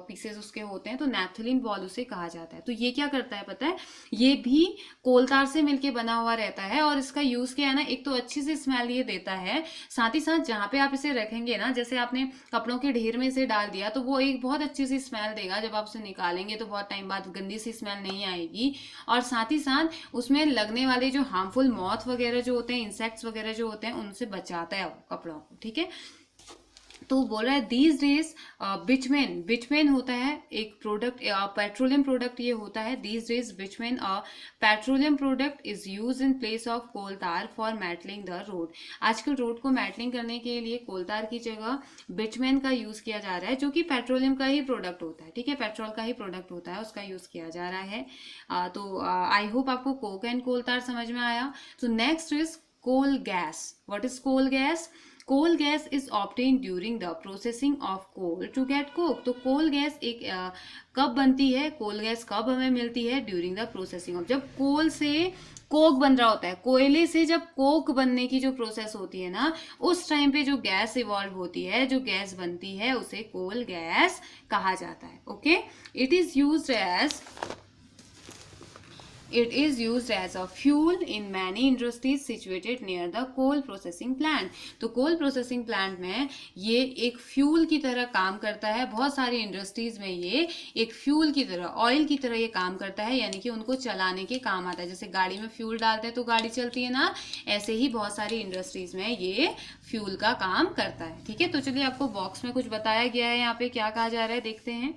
पीसेस उसके होते हैं, तो नैप्थलीन बॉल उसे कहा जाता है। तो ये क्या करता है पता है? ये भी कोल तार से मिलके बना हुआ रहता है, और इसका यूज क्या है ना, एक तो अच्छी सी स्मेल ये देता है, साथ ही साथ जहाँ पे आप इसे रखेंगे ना, जैसे आपने कपड़ों के ढेर में इसे डाल दिया, तो वो एक बहुत अच्छी सी स्मेल देगा। जब आप उसे निकालेंगे तो बहुत टाइम बाद गंदी सी स्मेल नहीं आएगी। और साथ ही साथ उसमें लगने वाले जो हार्मफुल मॉथ वगैरह जो होते हैं, इंसेक्ट्स वगैरह जो होते हैं, उनसे बचाता है कपड़ों को, ठीक है। तो बोल रहा है दीज डेज बिचमेन, बिचमेन होता है एक प्रोडक्ट, पेट्रोलियम प्रोडक्ट ये होता है। These days bitumen petroleum product is use in place of coal tar for metalling the road. आजकल रोड को मेटलिंग करने के लिए कोल तार की जगह बिचमेन का यूज किया जा रहा है, जो कि पेट्रोलियम का ही प्रोडक्ट होता है, ठीक है, पेट्रोल का ही प्रोडक्ट होता है, उसका यूज किया जा रहा है। तो आई होप आपको कोक एंड कोल तार समझ में आया। तो next is coal gas. What is coal gas? Coal gas is obtained during the processing of coal to get coke. तो coal gas एक कब बनती है? coal gas कब हमें मिलती है? during the processing of, जब कोल से कोक बन रहा होता है, कोयले से जब कोक बनने की जो प्रोसेस होती है ना, उस टाइम पे जो गैस इवॉल्व होती है, जो गैस बनती है, उसे कोल गैस कहा जाता है, okay. It is used as It is used as a fuel in many industries situated near the coal processing plant. तो coal processing plant में ये एक फ्यूल की तरह काम करता है. बहुत सारी इंडस्ट्रीज में ये एक फ्यूल की तरह, ऑयल की तरह ये काम करता है, यानी कि उनको चलाने के काम आता है. जैसे गाड़ी में फ्यूल डालते हैं तो गाड़ी चलती है ना, ऐसे ही बहुत सारी इंडस्ट्रीज में ये फ्यूल का काम करता है. ठीक है, तो चलिए आपको बॉक्स में कुछ बताया गया है, यहाँ पे क्या कहा जा रहा है देखते हैं.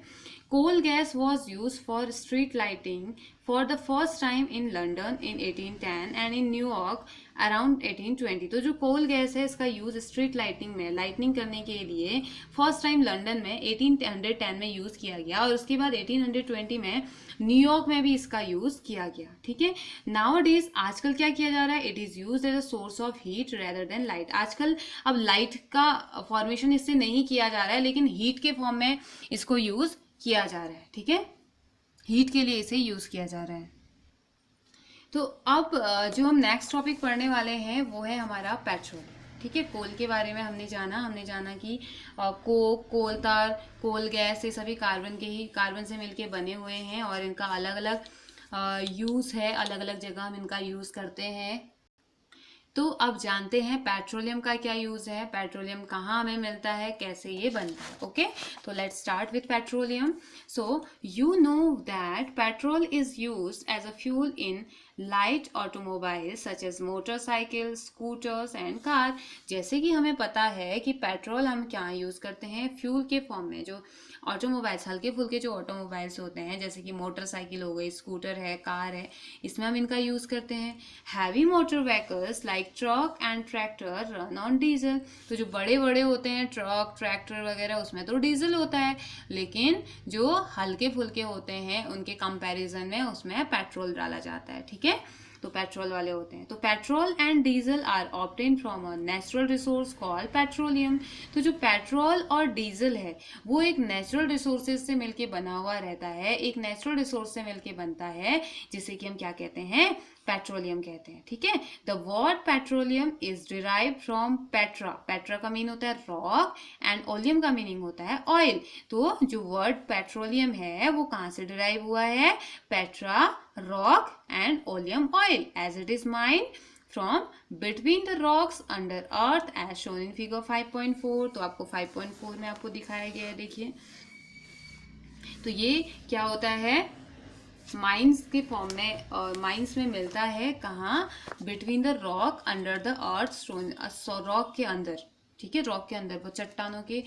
Coal gas was used for street lighting for the first time in London in 1810 and in New York around 1820. तो जो कोल गैस है इसका यूज स्ट्रीट लाइटिंग में, लाइटनिंग करने के लिए फर्स्ट टाइम लंदन में 1810 में यूज किया गया और उसके बाद 1820 में न्यूयॉर्क में भी इसका यूज किया गया. ठीक है, नाउ डेज आजकल क्या किया जा रहा है, it is use as a source of heat rather than light. आजकल अब लाइट का फॉर्मेशन इससे नहीं किया जा रहा है, लेकिन हीट के फॉर्म में इसको यूज किया जा रहा है. ठीक है, हीट के लिए इसे यूज किया जा रहा है. तो अब जो हम नेक्स्ट टॉपिक पढ़ने वाले हैं वो है हमारा पेट्रोल. ठीक है, कोल के बारे में हमने जाना कि कोक, कोल तार, कोल गैस, ये सभी कार्बन से मिलके बने हुए हैं और इनका अलग अलग यूज है, अलग अलग जगह हम इनका यूज करते हैं. तो अब जानते हैं पेट्रोलियम का क्या यूज है, पेट्रोलियम कहाँ हमें मिलता है, कैसे ये बनता है. ओके, तो let's start with petroleum. So you know that petrol is used as a fuel in light automobile such as motorcycle, scooters and car. जैसे कि हमें पता है कि पेट्रोल हम क्या यूज करते हैं, फ्यूल के फॉर्म में. जो ऑटोमोबाइल्स, हल्के फुल्के जो ऑटोमोबाइल्स होते हैं, जैसे कि मोटरसाइकिल हो गई, स्कूटर है, कार है, इसमें हम इनका यूज करते हैं. Heavy motor vehicles like truck and tractor run on diesel. तो जो बड़े बड़े होते हैं ट्रक, ट्रैक्टर वगैरह, उसमें तो डीजल होता है, लेकिन जो हल्के फुल्के होते हैं उनके कंपैरिजन में उसमें पेट्रोल डाला जाता है. ठीक है, तो पेट्रोल वाले होते हैं. तो petrol and diesel are obtain from a natural resource called petroleum. तो जो पेट्रोल और डीजल है वो एक नेचुरल रिसोर्सेज से मिलके बना हुआ रहता है, एक नेचुरल रिसोर्स से मिलके बनता है, जिसे कि हम क्या कहते हैं, पेट्रोलियम कहते हैं. ठीक है, the word petroleum is derived from Petra. Petra का मीन होता है रॉक एंड ओलियम का मीनिंग होता है ऑयल. तो जो वर्ड पेट्रोलियम है वो कहाँ से डिराइव हुआ है, petra, rock and oleum oil, as it is mined from between the rocks under earth as shown in figure 5.4. तो आपको 5.4 में आपको दिखाया गया है, देखिए. तो ये क्या होता है, माइंस के फॉर्म में, और माइंस में मिलता है कहाँ, between the rock under the earth, rock के अंदर. ठीक है, रॉक के अंदर, चट्टानों के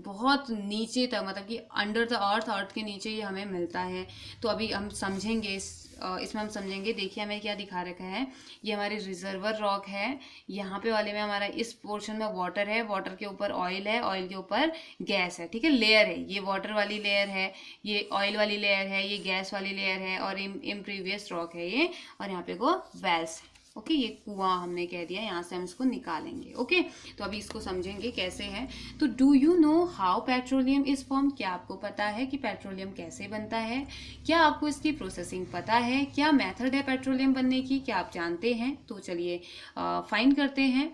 बहुत नीचे तक, मतलब कि अंडर द अर्थ, अर्थ के नीचे ये हमें मिलता है. तो अभी हम समझेंगे इसमें हम समझेंगे. देखिए हमें क्या दिखा रखा है, ये हमारी रिजर्वर रॉक है, यहाँ पे वाले में हमारा इस पोर्शन में वाटर है, वाटर के ऊपर ऑयल है, ऑयल के ऊपर गैस है. ठीक है, लेयर है, ये वाटर वाली लेयर है, ये ऑयल वाली लेयर है, ये गैस वाली लेयर है, और इम्प्रीवियस रॉक है ये, और यहाँ पे को वेल्स है. ओके, ये कुआं हमने कह दिया, यहाँ से हम इसको निकालेंगे. ओके, तो अभी इसको समझेंगे कैसे है. तो do you know how petroleum is form. क्या आपको पता है कि पेट्रोलियम कैसे बनता है, क्या आपको इसकी प्रोसेसिंग पता है, क्या मेथड है पेट्रोलियम बनने की, क्या आप जानते हैं. तो चलिए फाइंड करते हैं.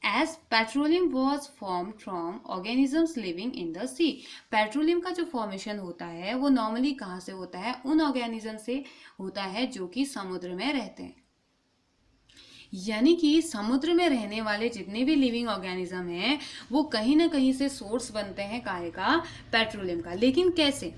As petroleum was formed from organisms living in the sea. Petroleum का जो फॉर्मेशन होता है वो नॉर्मली कहाँ से होता है, उन ऑर्गेनिज्म से होता है जो कि समुद्र में रहते हैं. यानी कि समुद्र में रहने वाले जितने भी लिविंग ऑर्गेनिज्म हैं वो कहीं ना कहीं से सोर्स बनते हैं काहे का, पेट्रोलियम का. लेकिन कैसे,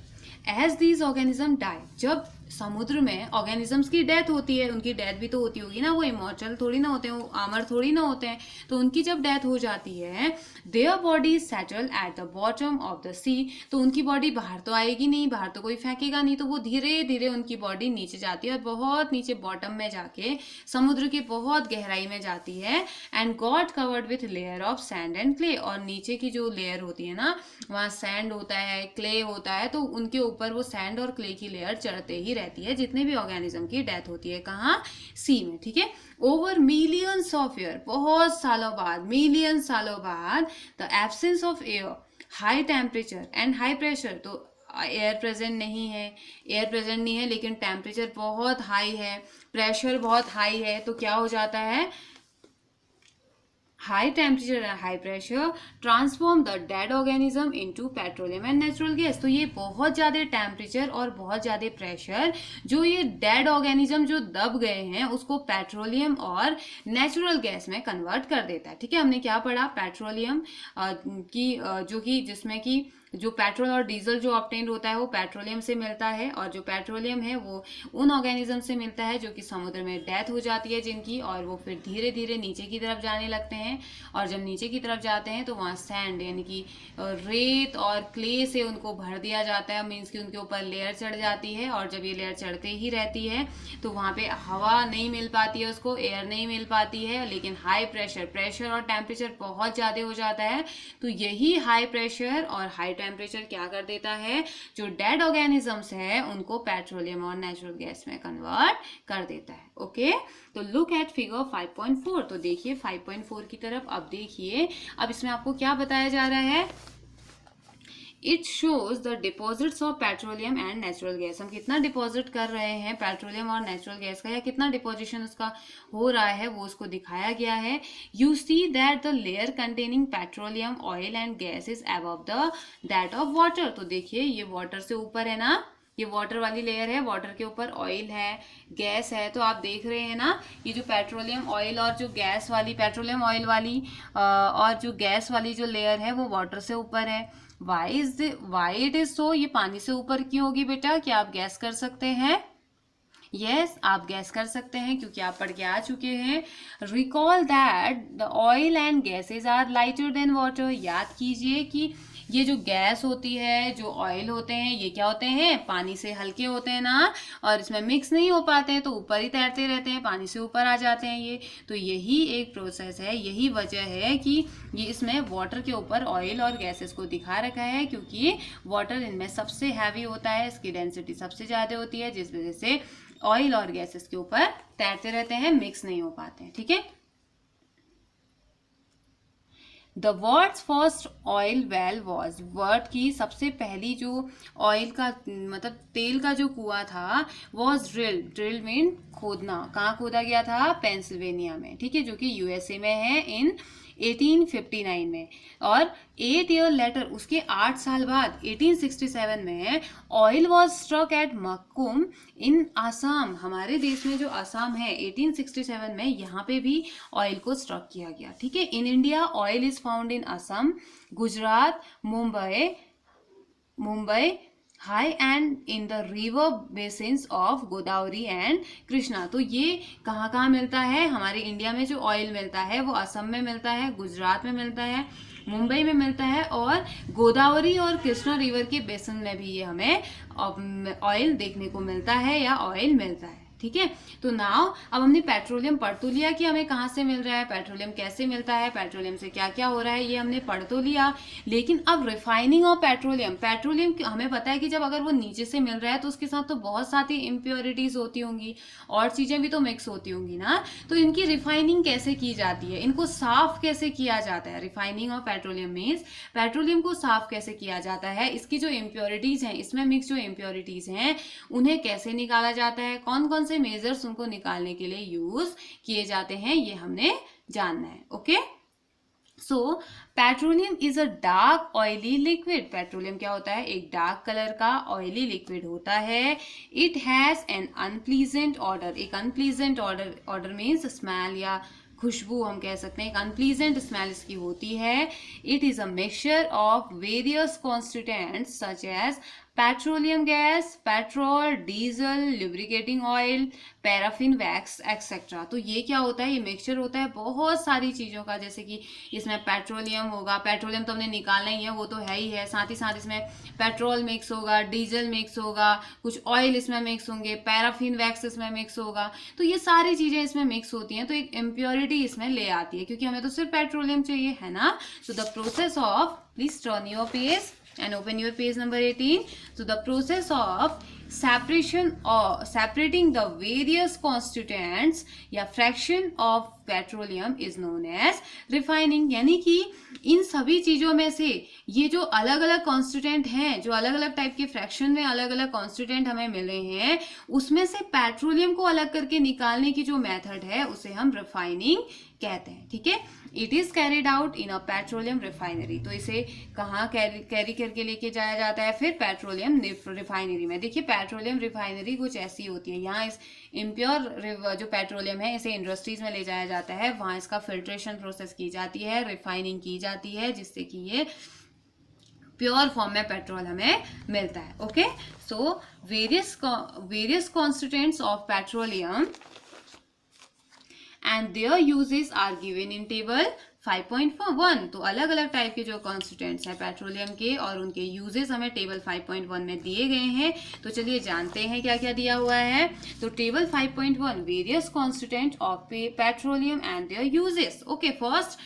एज दीज ऑर्गेनिज्म डाई, जब समुद्र में ऑर्गेनिजम्स की डेथ होती है, उनकी डेथ भी तो होती होगी ना, वो इमॉर्टल थोड़ी ना होते हैं, वो अमर थोड़ी ना होते हैं. तो उनकी जब डेथ हो जाती है, their body settle at the bottom of the sea. तो उनकी बॉडी बाहर तो आएगी नहीं, बाहर तो कोई फेंकेगा नहीं, तो वो धीरे धीरे उनकी बॉडी नीचे जाती है और बहुत नीचे बॉटम में जाके समुद्र की बहुत गहराई में जाती है. And got covered with layer of sand and clay. और नीचे की जो लेयर होती है ना, वहाँ सैंड होता है, क्ले होता है, तो उनके ऊपर वो सैंड और क्ले की लेयर चढ़ते ही रहती है जितने भी ऑर्गेनिज्म की डेथ होती है. कहाँ, सी में. ठीक है, ओवर मिलियंस ऑफ ईयर, बहुत सालों बाद, मिलियन सालों बाद, the absence of air, high temperature and high pressure. तो एयर प्रेजेंट नहीं है, एयर प्रेजेंट नहीं है, लेकिन टेम्परेचर बहुत हाई है, प्रेशर बहुत हाई है, तो क्या हो जाता है, high temperature and high pressure transform the dead organism into petroleum and natural gas। तो ये बहुत ज़्यादा टेम्परेचर और बहुत ज़्यादा प्रेशर जो ये डेड ऑर्गेनिज्म जो दब गए हैं उसको पेट्रोलियम और नेचुरल गैस में कन्वर्ट कर देता है। ठीक है, हमने क्या पढ़ा, पेट्रोलियम जो कि जिसमें कि जो पेट्रोल और डीजल जो ऑब्टेन्ड होता है वो पेट्रोलियम से मिलता है, और जो पेट्रोलियम है वो उन ऑर्गेनिज्म से मिलता है जो कि समुद्र में डेथ हो जाती है जिनकी, और वो फिर धीरे धीरे नीचे की तरफ जाने लगते हैं। और जब नीचे की तरफ जाते हैं तो वहाँ सैंड यानी कि रेत और क्ले से उनको भर दिया जाता है, मीन्स कि उनके ऊपर लेयर चढ़ जाती है, और जब ये लेयर चढ़ते ही रहती है तो वहाँ पे हवा नहीं मिल पाती है, उसको एयर नहीं मिल पाती है, लेकिन हाई प्रेशर और टेम्परेचर बहुत ज़्यादा हो जाता है। तो यही हाई प्रेशर और हाई टेम्परेचर क्या कर देता है, जो डेड ऑर्गेनिजम्स है उनको पेट्रोलियम और नेचुरल गैस में कन्वर्ट कर देता है। ओके, तो लुक एट फिगर 5.4। तो देखिए 5.4 की तरफ। अब देखिए, अब इसमें आपको क्या बताया जा रहा है, it shows the deposits of petroleum and natural gas. हम कितना डिपॉजिट कर रहे हैं पेट्रोलियम और नेचुरल गैस का, या कितना डिपोजिशन उसका हो रहा है वो उसको दिखाया गया है। You see that the layer containing petroleum oil and gas is above the that of water. तो देखिए ये वाटर से ऊपर है ना, ये वाटर वाली लेयर है, वाटर के ऊपर ऑयल है, गैस है। तो आप देख रहे हैं ना, ये जो पेट्रोलियम ऑयल और जो गैस वाली पेट्रोलियम ऑयल वाली और जो गैस वाली जो लेयर है वो वाटर से ऊपर है। वाई इट इज सो, ये पानी से ऊपर क्यों होगी बेटा, क्या आप गैस कर सकते हैं? यस, आप गैस कर सकते हैं क्योंकि आप पढ़ के आ चुके हैं। Recall that the oil and gases are lighter than water. याद कीजिए कि ये जो गैस होती है, जो ऑयल होते हैं, ये क्या होते हैं, पानी से हल्के होते हैं ना, और इसमें मिक्स नहीं हो पाते हैं तो ऊपर ही तैरते रहते हैं, पानी से ऊपर आ जाते हैं ये। तो यही एक प्रोसेस है, यही वजह है कि ये इसमें वाटर के ऊपर ऑयल और गैसेस को दिखा रखा है, क्योंकि वाटर इनमें सबसे हैवी होता है, इसकी डेंसिटी सबसे ज़्यादा होती है, जिस वजह से ऑयल और गैसेस के ऊपर तैरते रहते हैं, मिक्स नहीं हो पाते हैं। ठीक है, the world's first oil well was, world की सबसे पहली जो ऑयल का मतलब तेल का जो कुआं था वॉज ड्रिल मीन खोदना। कहाँ खोदा गया था? पेंसिल्वेनिया में। ठीक है, जो कि यूएसए में है इन 1859 में। और 8 ईयर लेटर, उसके 8 साल बाद 1867 में ऑयल वॉज स्ट्रक एट मक्कुम इन आसाम। हमारे देश में जो आसाम है 1867 में यहाँ पे भी ऑयल को स्ट्रक किया गया। ठीक है, in India oil is found in Assam, Gujarat, Mumbai high and in the river basins of Godavari and Krishna. तो ये कहाँ कहाँ मिलता है? हमारे इंडिया में जो ऑयल मिलता है वो असम में मिलता है, गुजरात में मिलता है, मुंबई में मिलता है, और गोदावरी और कृष्णा रिवर के बेसिन में भी ये हमें ऑयल देखने को मिलता है या ऑयल मिलता है। ठीक है, तो नाउ अब हमने पेट्रोलियम पढ़ तो लिया कि हमें कहाँ से मिल रहा है, पेट्रोलियम कैसे मिलता है, पेट्रोलियम से क्या क्या हो रहा है, ये हमने पढ़ तो लिया। लेकिन अब रिफाइनिंग ऑफ पेट्रोलियम हमें पता है कि जब अगर वो नीचे से मिल रहा है तो उसके साथ तो बहुत सारी इम्प्योरिटीज होती होंगी और चीजें भी तो मिक्स होती होंगी ना। तो इनकी रिफाइनिंग कैसे की जाती है, इनको साफ कैसे किया जाता है? Refining of petroleum means petroleum को साफ कैसे किया जाता है, इसकी जो इम्प्योरिटीज हैं, इसमें मिक्स जो इम्प्योरिटीज हैं उन्हें कैसे निकाला जाता है, कौन कौन से मेजर्स उनको निकालने के लिए यूज किए जाते हैं, ये हमने जानना है। Okay, so petroleum is a dark oily liquid. Petroleum क्या होता है? एक डार्क कलर का ऑयली लिक्विड होता है। It has an unpleasant order. एक अनप्लीजेंट ऑर्डर मीन्स स्मेल या खुशबू हम कह सकते हैं, एक अनप्लीजेंट स्मेल इसकी होती है। It is a mixture of various constituents such as petroleum gas, petrol, diesel, lubricating oil, paraffin wax etcetera. तो ये क्या होता है? ये मिक्सचर होता है बहुत सारी चीज़ों का, जैसे कि इसमें पेट्रोलियम होगा, पेट्रोलियम तो हमने निकालना ही है, वो तो है ही है, साथ ही साथ इसमें पेट्रोल मिक्स होगा, डीजल मिक्स होगा, कुछ ऑयल इसमें मिक्स होंगे, पैराफिन वैक्स इसमें मिक्स होगा। तो ये सारी चीज़ें इसमें मिक्स होती हैं, तो एक इम्प्योरिटी इसमें ले आती है, क्योंकि हमें तो सिर्फ पेट्रोलियम चाहिए, है ना। So the process of, please turn your page and open your page number 18. So the process of separating the various constituents या fraction of petroleum is known as refining. यानी कि इन सभी चीजों में से ये जो अलग अलग कॉन्स्टिट्यूएंट हैं, जो अलग अलग टाइप के फ्रैक्शन में अलग अलग कॉन्स्टिट्यूएंट हमें मिले हैं, उसमें से पेट्रोलियम को अलग करके निकालने की जो मेथड है उसे हम रिफाइनिंग कहते हैं। ठीक है, it is carried out in a petroleum refinery. तो इसे कहाँ कैरी करके लेके जाया जाता है? फिर पेट्रोलियम रिफाइनरी में। देखिए पेट्रोलियम रिफाइनरी कुछ ऐसी होती है, यहाँ इस इम्प्योर जो पेट्रोलियम है इसे इंडस्ट्रीज में ले जाया जाता है, वहां इसका फिल्ट्रेशन प्रोसेस की जाती है, रिफाइनिंग की जाती है, जिससे कि ये प्योर फॉर्म में पेट्रोल हमें मिलता है। Okay, so various constituents of petroleum and their uses are given in table 5.1। तो अलग अलग टाइप के जो कॉन्स्टिट्यूएंट्स हैं पेट्रोलियम के और उनके यूजेस हमें टेबल 5.1 में दिए गए हैं। तो चलिए जानते हैं क्या क्या दिया हुआ है। तो table 5.1 various constituent of petroleum and there uses. Okay, first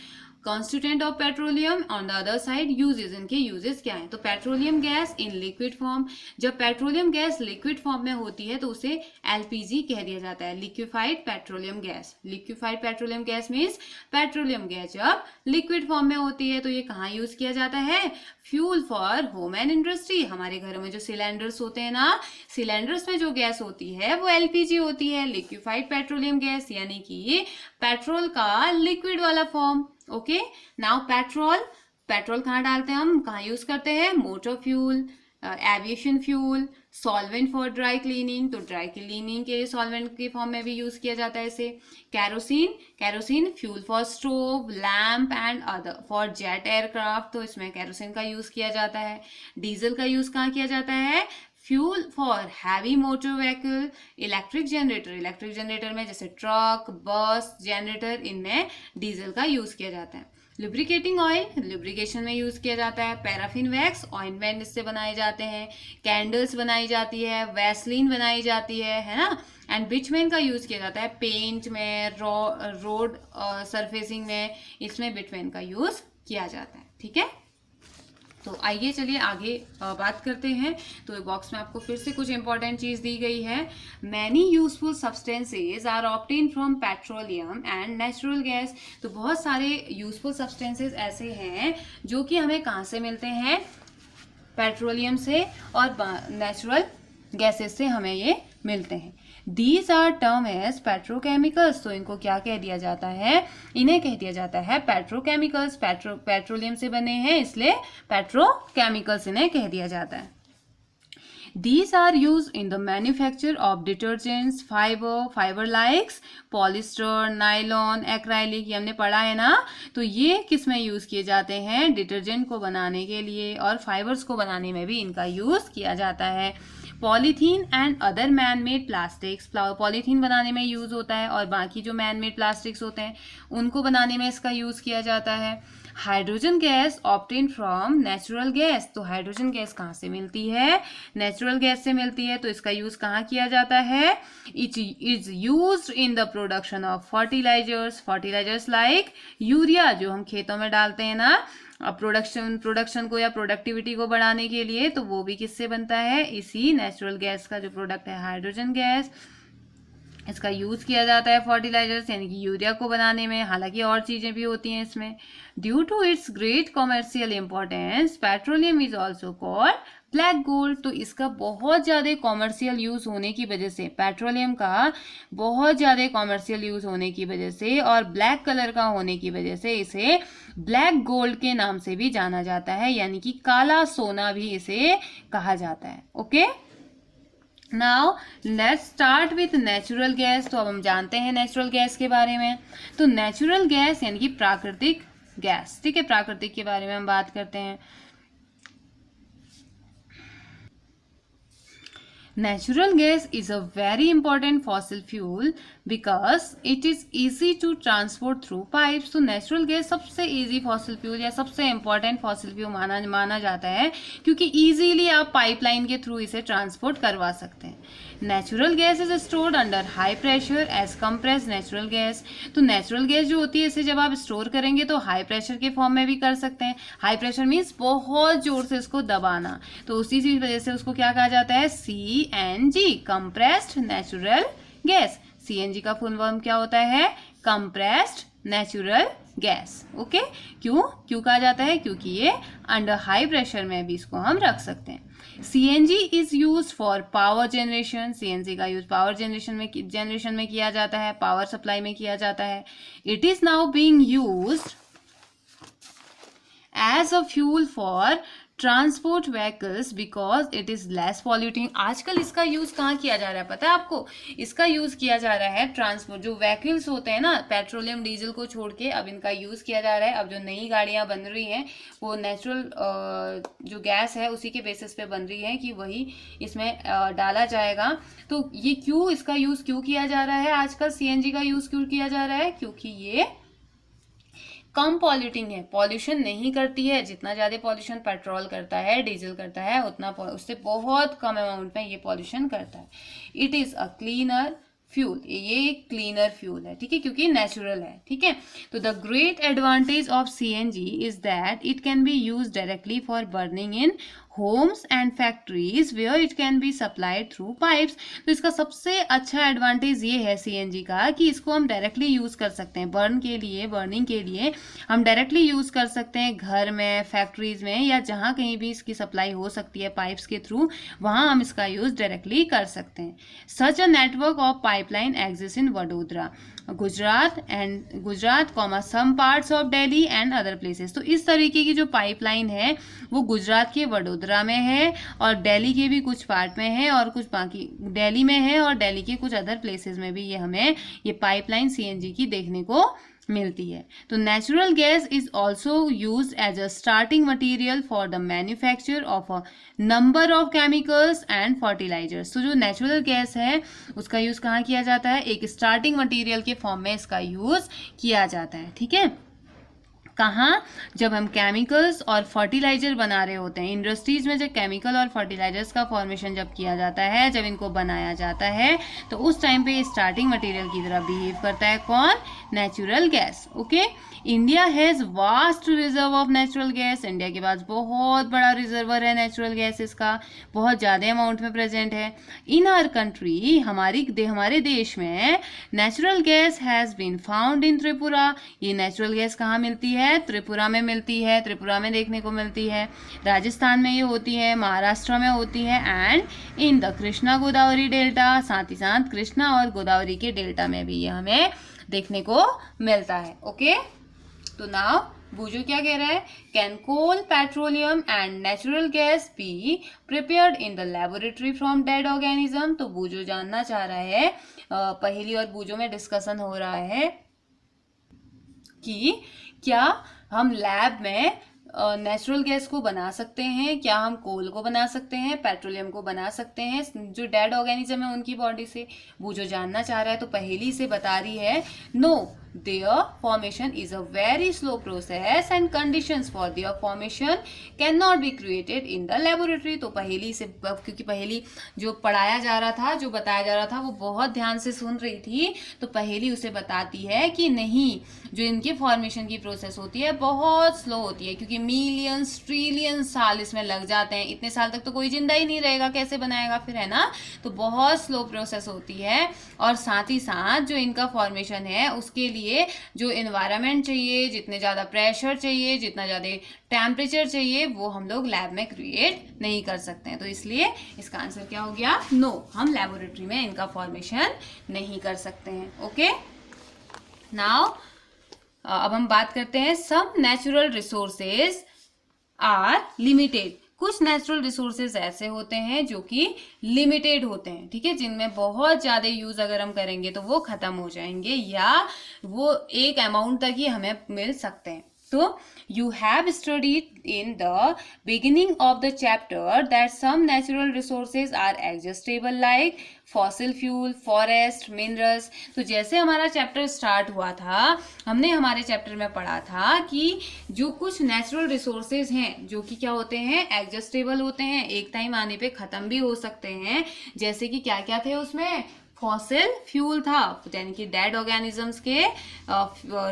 constituent of petroleum, on the other side uses. इनके यूजेस क्या हैं? तो petroleum gas in liquid form, जब पेट्रोलियम गैस लिक्विड फॉर्म में होती है तो उसे एलपीजी कह दिया जाता है, liquefied petroleum gas. Liquefied petroleum gas means petroleum gas जब लिक्विड फॉर्म में होती है तो ये कहाँ यूज किया जाता है? Fuel for home and industry. हमारे घरों में जो सिलेंडर्स होते हैं ना, सिलेंडर्स में जो गैस होती है वो एलपीजी होती है, लिक्विफाइड पेट्रोलियम गैस, यानी कि पेट्रोल का लिक्विड वाला फॉर्म। ओके, नाउ पेट्रोल कहाँ डालते हैं हम, कहाँ यूज करते हैं? Motor fuel, aviation fuel, solvent for dry cleaning, तो ड्राई क्लीनिंग के सॉल्वेंट के फॉर्म में भी यूज किया जाता है इसे। Kerosene fuel for stove, lamp and other for jet aircraft, तो इसमें कैरोसिन का यूज किया जाता है। डीजल का यूज कहाँ किया जाता है? Fuel for heavy motor vehicle. Electric generator में जैसे ट्रक, बस, जनरेटर, इनमें डीजल का यूज किया जाता है। लुब्रिकेटिंग ऑयल लुब्रिकेशन में यूज किया जाता है। पैराफिन वैक्स ऑइंटमेंट इससे बनाए जाते हैं। कैंडल्स बनाई जाती है, वैसलीन बनाई जाती है ना। एंड बिटुमेन का यूज किया जाता है पेंट में, रोड सरफेसिंग में, इसमें बिटुमेन का यूज किया जाता है। ठीक है, तो आइए चलिए आगे बात करते हैं। तो बॉक्स में आपको फिर से कुछ इंपॉर्टेंट चीज दी गई है। Many useful substances are obtain from petroleum and natural gas. तो बहुत सारे यूजफुल सब्सटेंसेज ऐसे हैं जो कि हमें कहाँ से मिलते हैं? पेट्रोलियम से और नेचुरल गैसेस से हमें ये मिलते हैं। These are term as petrochemicals. तो इनको क्या कह दिया जाता है? इन्हें कह दिया जाता है पेट्रोकेमिकल्स। पेट्रोलियम से बने हैं इसलिए पेट्रोकेमिकल्स इन्हें कह दिया जाता है। These are used in the manufacture of detergents, fiber likes polyester, nylon, acrylic, ये हमने पढ़ा है ना। तो ये किस में यूज किए जाते हैं? डिटर्जेंट को बनाने के लिए, और फाइबर्स को बनाने में भी इनका यूज किया जाता है। Polythene and other man made plastics, polythene बनाने में यूज होता है और बाकी जो मैन मेड प्लास्टिक्स होते हैं उनको बनाने में इसका यूज किया जाता है। Hydrogen gas obtain from natural gas. तो हाइड्रोजन गैस कहाँ से मिलती है? नेचुरल गैस से मिलती है। तो इसका यूज कहाँ किया जाता है? It is used in the production of fertilisers like urea, जो हम खेतों में डालते हैं ना प्रोडक्शन को या प्रोडक्टिविटी को बढ़ाने के लिए, तो वो भी किससे बनता है? इसी नेचुरल गैस का जो प्रोडक्ट है हाइड्रोजन गैस, इसका यूज किया जाता है फर्टिलाइजर्स यानी कि यूरिया को बनाने में। हालांकि और चीजें भी होती हैं इसमें। Due to its great commercial importance petroleum is also called black gold. तो इसका बहुत ज़्यादा कॉमर्शियल यूज़ होने की वजह से, पेट्रोलियम का बहुत ज़्यादा कॉमर्शियल यूज़ होने की वजह से और ब्लैक कलर का होने की वजह से इसे ब्लैक गोल्ड के नाम से भी जाना जाता है, यानी कि काला सोना भी इसे कहा जाता है। Okay, now let's start with natural gas. तो अब हम जानते हैं नेचुरल गैस के बारे में। तो नेचुरल गैस यानी कि प्राकृतिक गैस, ठीक है, प्राकृतिक के बारे में हम बात करते हैं। Natural gas is a very important fossil fuel because it is easy to transport through pipes. तो natural gas सबसे easy fossil fuel या सबसे important fossil fuel माना जाता है क्योंकि easily आप पाइपलाइन के थ्रू इसे ट्रांसपोर्ट करवा सकते हैं। Natural gas is stored under high pressure as compressed natural gas. तो नेचुरल गैस जो होती है इसे जब आप स्टोर करेंगे तो हाई प्रेशर के फॉर्म में भी कर सकते हैं। हाई प्रेशर मीन्स बहुत जोर से इसको दबाना, तो उसी चीज वजह से उसको क्या कहा जाता है, CNG, compressed natural gas. CNG का फुल फॉर्म क्या होता है, कंप्रेस्ड नेचुरल गैस। ओके, क्यों कहा जाता है, क्योंकि ये अंडर हाई प्रेशर में भी इसको हम रख सकते हैं। CNG is use for power generation. CNG का यूज पावर जनरेशन में किया जाता है, पावर सप्लाई में किया जाता है। It is now being used as a fuel for transport vehicles because it is less polluting. आजकल इसका यूज कहाँ किया जा रहा है पता है आपको, इसका यूज किया जा रहा है ट्रांसपोर्ट, जो व्हीकल्स होते हैं ना, पेट्रोलियम डीजल को छोड़ के अब इनका यूज किया जा रहा है। अब जो नई गाड़ियां बन रही हैं वो नेचुरल जो गैस है उसी के बेसिस पे बन रही है कि वही इसमें डाला जाएगा। तो ये इसका यूज क्यों किया जा रहा है आजकल, CNG का यूज क्यों किया जा रहा है, क्योंकि ये कम पॉल्यूटिंग है, पॉल्यूशन नहीं करती है। जितना ज़्यादा पॉल्यूशन पेट्रोल करता है, डीजल करता है, उतना उससे बहुत कम अमाउंट में ये पॉल्यूशन करता है। It is a cleaner fuel, ये एक क्लीनर फ्यूल है, ठीक है, क्योंकि नेचुरल है, ठीक है। तो the great advantage of CNG is that it can be use directly for burning in homes and factories where it can be supplied through pipes. तो इसका सबसे अच्छा एडवांटेज ये है CNG का कि इसको हम डायरेक्टली यूज कर सकते हैं, बर्निंग के लिए हम डायरेक्टली यूज कर सकते हैं, घर में, फैक्ट्रीज में, या जहाँ कहीं भी इसकी सप्लाई हो सकती है पाइप्स के थ्रू, वहाँ हम इसका यूज डायरेक्टली कर सकते हैं। Such a network of pipeline exist in Vadodara, Gujarat some parts of Delhi and other places. तो इस तरीके की जो पाइपलाइन है वो गुजरात के वडोदरा में है और दिल्ली के भी कुछ पार्ट में है और कुछ बाकी दिल्ली में है और दिल्ली के कुछ अदर प्लेसेस में भी ये हमें ये पाइपलाइन CNG की देखने को मिलती है। तो natural gas is also use as a starting material for the manufacture of a number of chemicals and fertilisers. तो जो नेचुरल गैस है उसका यूज कहाँ किया जाता है, एक स्टार्टिंग मटीरियल के फॉर्म में इसका यूज किया जाता है, ठीक है। कहाँ, जब हम केमिकल्स और फर्टिलाइजर बना रहे होते हैं, इंडस्ट्रीज में जब केमिकल और फर्टिलाइजर्स का फॉर्मेशन जब किया जाता है, जब इनको बनाया जाता है, तो उस टाइम पे स्टार्टिंग मटेरियल की तरह बिहेव करता है कौन, natural gas. Okay, India has vast reserve of natural gas. India के पास बहुत बड़ा रिजर्वर है नेचुरल गैसेस का, बहुत ज़्यादा अमाउंट में प्रेजेंट है। इन आवर कंट्री, हमारे देश में natural gas has been found in Tripura. ये नेचुरल गैस कहाँ मिलती है, त्रिपुरा में मिलती है, त्रिपुरा में देखने को मिलती है। राजस्थान में ये होती है, महाराष्ट्र में होती है, and in the Krishna Godavari delta, साथ ही साथ कृष्णा और गोदावरी के डेल्टा में भी ये हमें देखने को मिलता है। ओके, तो नाउ बूजो क्या कह रहा है, can coal, petroleum and natural gas be prepared in the laboratory from dead organism. तो बूजो जानना चाह रहा है, पहली और बूजो में डिस्कशन हो रहा है कि क्या हम लैब में नेचुरल गैस को बना सकते हैं, क्या हम कोल को बना सकते हैं, पेट्रोलियम को बना सकते हैं जो डेड ऑर्गेनिज्म है उनकी बॉडी से। वो जो जानना चाह रहा है तो पहेली से बता रही है, no their formation is a very slow process and conditions for their formation cannot be created in the laboratory। तो पहेली से, क्योंकि पहेली जो पढ़ाया जा रहा था, जो बताया जा रहा था, वो बहुत ध्यान से सुन रही थी, तो पहेली उसे बताती है कि नहीं, जो इनके फॉर्मेशन की प्रोसेस होती है बहुत स्लो होती है, क्योंकि मिलियंस ट्रिलियन साल इसमें लग जाते हैं। इतने साल तक तो कोई जिंदा ही नहीं रहेगा, कैसे बनाएगा फिर, है ना। तो बहुत स्लो प्रोसेस होती है, और साथ ही साथ जो इनका फॉर्मेशन है उसके लिए जो एनवायरनमेंट चाहिए, जितने ज़्यादा प्रेशर चाहिए, जितना ज़्यादा टेम्परेचर चाहिए, वो हम लोग लैब में क्रिएट नहीं कर सकते हैं। तो इसलिए इसका आंसर क्या हो गया, नो, हम लेबोरेटरी में इनका फॉर्मेशन नहीं कर सकते हैं। ओके, नाउ अब हम बात करते हैं, some natural resources are limited. कुछ नेचुरल रिसोर्सेज ऐसे होते हैं जो कि लिमिटेड होते हैं, ठीक है, जिनमें बहुत ज़्यादा यूज़ अगर हम करेंगे तो वो ख़त्म हो जाएंगे, या वो एक अमाउंट तक ही हमें मिल सकते हैं। So you have studied in the beginning of the chapter that some natural resources are exhaustible like fossil fuel, forest, minerals. तो जैसे हमारा चैप्टर स्टार्ट हुआ था, हमने हमारे चैप्टर में पढ़ा था कि जो कुछ नेचुरल रिसोर्सेज हैं जो कि क्या होते हैं, एडजस्टेबल होते हैं, एक टाइम आने पे ख़त्म भी हो सकते हैं. जैसे कि क्या क्या थे उसमें, फॉसिल फ्यूल था यानी कि डेड ऑर्गेनिजम्स के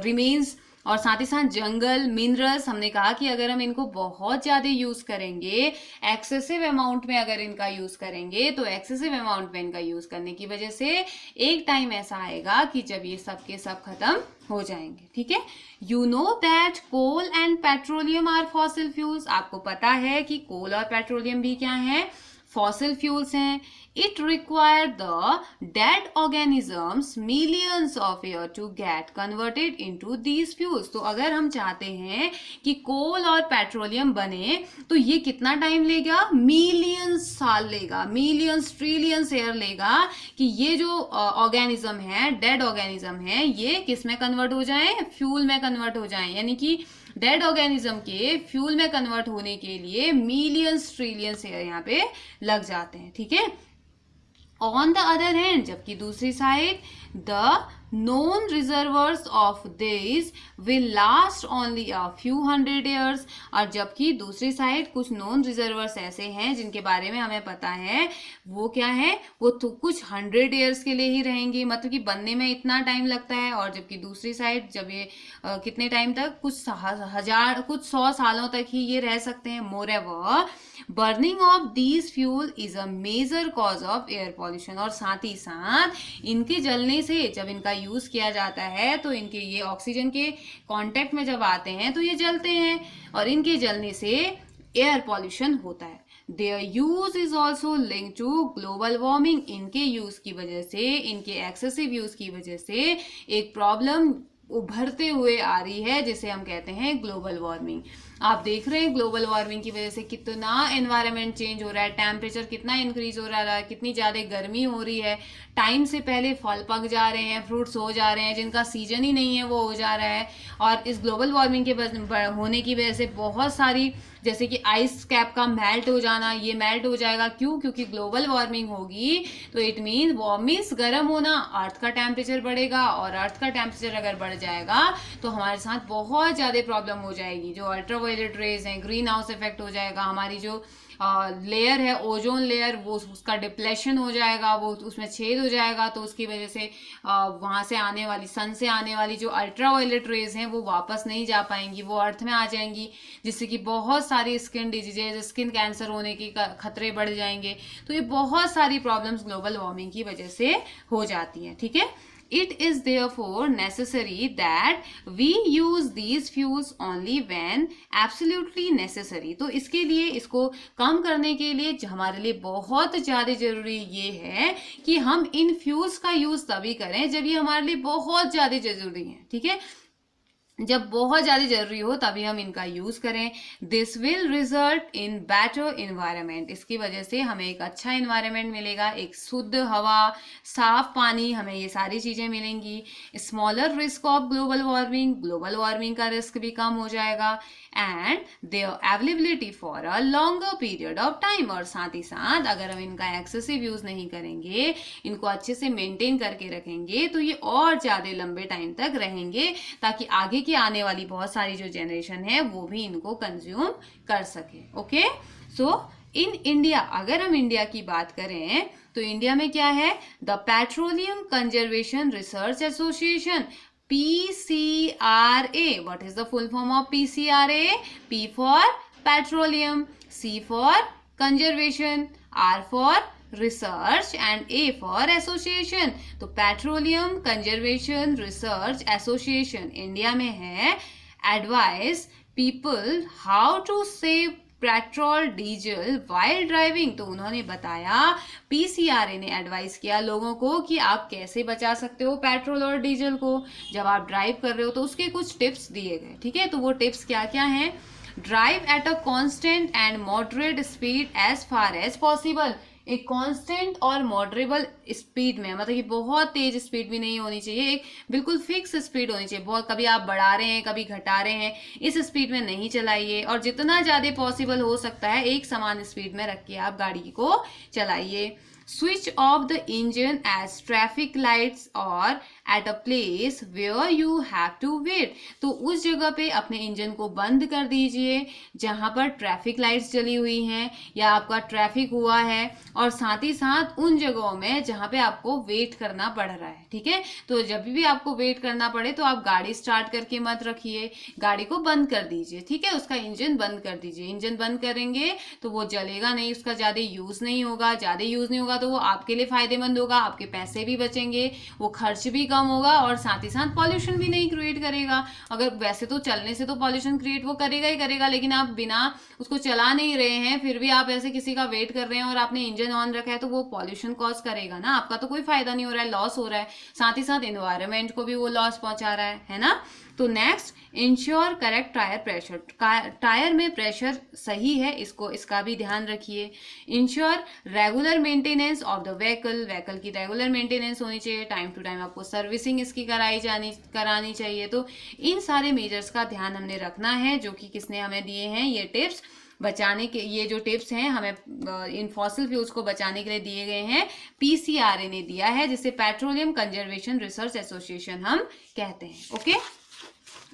रिमेन्स, और साथ ही साथ जंगल, मिनरल्स. हमने कहा कि अगर हम इनको बहुत ज़्यादा यूज़ करेंगे, एक्सेसिव अमाउंट में अगर इनका यूज़ करेंगे, तो एक्सेसिव अमाउंट में इनका यूज़ करने की वजह से एक टाइम ऐसा आएगा कि जब ये सब के सब खत्म हो जाएंगे. ठीक है. You know that coal and petroleum are fossil fuels. आपको पता है कि कोल और पेट्रोलियम भी क्या है, फॉसिल फ्यूल्स हैं. It required the dead organisms millions of years to get converted into these fuels. तो अगर हम चाहते हैं कि कोल और पेट्रोलियम बने तो ये कितना टाइम लेगा, मिलियंस साल लेगा, मिलियंस ट्रिलियंस ईयर लेगा कि ये जो ऑर्गेनिज्म है, डेड ऑर्गेनिज्म है, ये किस में कन्वर्ट हो जाए, फ्यूल में कन्वर्ट हो जाए. यानी कि डेड ऑर्गेनिज्म के फ्यूल में कन्वर्ट होने के लिए मिलियंस ट्रिलियंस ईयर यहाँ पे लग जाते हैं. ठीक है. ऑन द अदर हैंड, जबकि दूसरी side, the known reservoirs of these will last only a few hundred years. और जबकि दूसरी साइड कुछ known reservoirs ऐसे हैं जिनके बारे में हमें पता है, वो क्या है, वो तो कुछ 100 years के लिए ही रहेंगे, मतलब कि बनने में इतना टाइम लगता है. और जबकि दूसरी साइड जब ये कितने टाइम तक, कुछ 100 सालों तक ही ये रह सकते हैं. Moreover burning of these fuel is a major cause of air pollution. और साथ ही साथ इनके जलने से, जब इनका यूज किया जाता है तो इनके ये ऑक्सीजन के कांटेक्ट में जब आते हैं तो ये जलते हैं, और इनके जलने से एयर पॉल्यूशन होता है. Their use is also linked to global warming. इनके यूज की वजह से, इनके एक्सेसिव यूज की वजह से एक प्रॉब्लम उभरते हुए आ रही है जिसे हम कहते हैं ग्लोबल वार्मिंग. आप देख रहे हैं ग्लोबल वार्मिंग की वजह से कितना एनवायरनमेंट चेंज हो रहा है, टेम्परेचर कितना इंक्रीज हो रहा है, कितनी ज़्यादा गर्मी हो रही है, टाइम से पहले फल पक जा रहे हैं, फ्रूट्स हो जा रहे हैं, जिनका सीजन ही नहीं है वो हो जा रहा है. और इस ग्लोबल वार्मिंग के होने की वजह से बहुत सारी, जैसे कि आइस कैप का मेल्ट हो जाना, ये मेल्ट हो जाएगा. क्यों? क्योंकि ग्लोबल वार्मिंग होगी तो इट मीन्स गर्म होना, अर्थ का टेम्परेचर बढ़ेगा, और अर्थ का टेम्परेचर अगर बढ़ जाएगा तो हमारे साथ बहुत ज़्यादा प्रॉब्लम हो जाएगी. जो अल्ट्रावायलेट रेज हैं, ग्रीन हाउस इफेक्ट हो जाएगा, हमारी जो लेयर है, ओजोन लेयर, वो उसका डिप्लेशन हो जाएगा, वो उसमें छेद हो जाएगा. तो उसकी वजह से वहाँ से आने वाली, सन से आने वाली जो अल्ट्रावायलेट रेज हैं वो वापस नहीं जा पाएंगी, वो अर्थ में आ जाएंगी, जिससे कि बहुत सारी स्किन डिजीजेज, स्किन कैंसर होने की खतरे बढ़ जाएंगे. तो ये बहुत सारी प्रॉब्लम्स ग्लोबल वार्मिंग की वजह से हो जाती हैं. ठीक है. It is therefore necessary that we use these fuels only when absolutely necessary. तो इसके लिए, इसको कम करने के लिए हमारे लिए बहुत ज़्यादा ज़रूरी ये है कि हम इन फ्यूल्स का यूज़ तभी करें जब ये हमारे लिए बहुत ज़्यादा ज़रूरी है. ठीक है. जब बहुत ज़्यादा जरूरी हो तभी हम इनका यूज़ करें. This will result in better environment. इसकी वजह से हमें एक अच्छा इन्वायरमेंट मिलेगा, एक शुद्ध हवा, साफ पानी, हमें ये सारी चीज़ें मिलेंगी. Smaller risk of global warming, global warming का रिस्क भी कम हो जाएगा. And their availability for a longer period of time. और साथ ही साथ अगर हम इनका एक्सेसिव यूज़ नहीं करेंगे, इनको अच्छे से मेंटेन करके रखेंगे, तो ये और ज़्यादा लंबे टाइम तक रहेंगे, ताकि आगे की आने वाली बहुत सारी जो जनरेशन है वो भी इनको कंज्यूम कर सके. ओके. सो इन इंडिया, अगर हम इंडिया की बात करें तो इंडिया में क्या है, the petroleum conservation research association, PCRA. What is the full form of PCRA? P for petroleum, C for conservation, R for research and A for association. तो petroleum conservation research association India में है. Advice people how to save petrol diesel while driving. तो उन्होंने बताया, PCRA ने advice किया लोगों को कि आप कैसे बचा सकते हो पेट्रोल और डीजल को जब आप ड्राइव कर रहे हो. तो उसके कुछ टिप्स दिए गए. ठीक है. तो वो टिप्स क्या क्या हैं? Drive at a constant and moderate speed as far as possible. एक कांस्टेंट और मॉडरेबल स्पीड में, मतलब कि बहुत तेज स्पीड भी नहीं होनी चाहिए, एक बिल्कुल फिक्स स्पीड होनी चाहिए। बहुत कभी आप बढ़ा रहे हैं कभी घटा रहे हैं, इस स्पीड में नहीं चलाइए, और जितना ज़्यादा पॉसिबल हो सकता है एक समान स्पीड में रख के आप गाड़ी को चलाइए। Switch off the engine as traffic lights or at a place where you have to wait। तो उस जगह पे अपने इंजन को बंद कर दीजिए जहां पर ट्रैफिक लाइट्स जली हुई हैं या आपका ट्रैफिक हुआ है, और साथ ही साथ उन जगहों में जहां पे आपको वेट करना पड़ रहा है। ठीक है, तो जब भी आपको वेट करना पड़े तो आप गाड़ी स्टार्ट करके मत रखिए, गाड़ी को बंद कर दीजिए। ठीक है, उसका इंजन बंद कर दीजिए। इंजन बंद करेंगे तो वो जलेगा नहीं, उसका ज़्यादा यूज़ नहीं होगा। ज़्यादा यूज़ नहीं होगा तो वो आपके लिए फायदेमंद होगा, आपके पैसे भी बचेंगे, वो खर्च भी कम होगा, और साथ ही साथ पॉल्यूशन भी नहीं क्रिएट करेगा। अगर वैसे तो चलने से तो पॉल्यूशन क्रिएट वो करेगा ही करेगा, लेकिन आप बिना उसको चला नहीं रहे हैं फिर भी आप ऐसे किसी का वेट कर रहे हैं और आपने इंजन ऑन रखा है, तो वो पॉल्यूशन कॉज करेगा ना। आपका तो कोई फायदा नहीं हो रहा है, लॉस हो रहा है, साथ ही साथ एनवायरमेंट को भी वो लॉस पहुंचा रहा है ना। तो next, ensure correct tyre pressure. Tyre में प्रेशर सही है, इसका भी ध्यान रखिए। Ensure regular maintenance of the vehicle की रेगुलर मेंटेनेंस होनी चाहिए, टाइम टू टाइम आपको सर्विसिंग इसकी करानी चाहिए। तो इन सारे मेजर्स का ध्यान हमने रखना है, जो कि किसने हमें दिए हैं ये टिप्स बचाने के। ये जो टिप्स हैं हमें इन फॉसिल फ्यूल्स को बचाने के लिए दिए गए हैं, पीसीआरए ने दिया है, जिसे पेट्रोलियम कंजर्वेशन रिसर्च एसोसिएशन हम कहते हैं। ओके,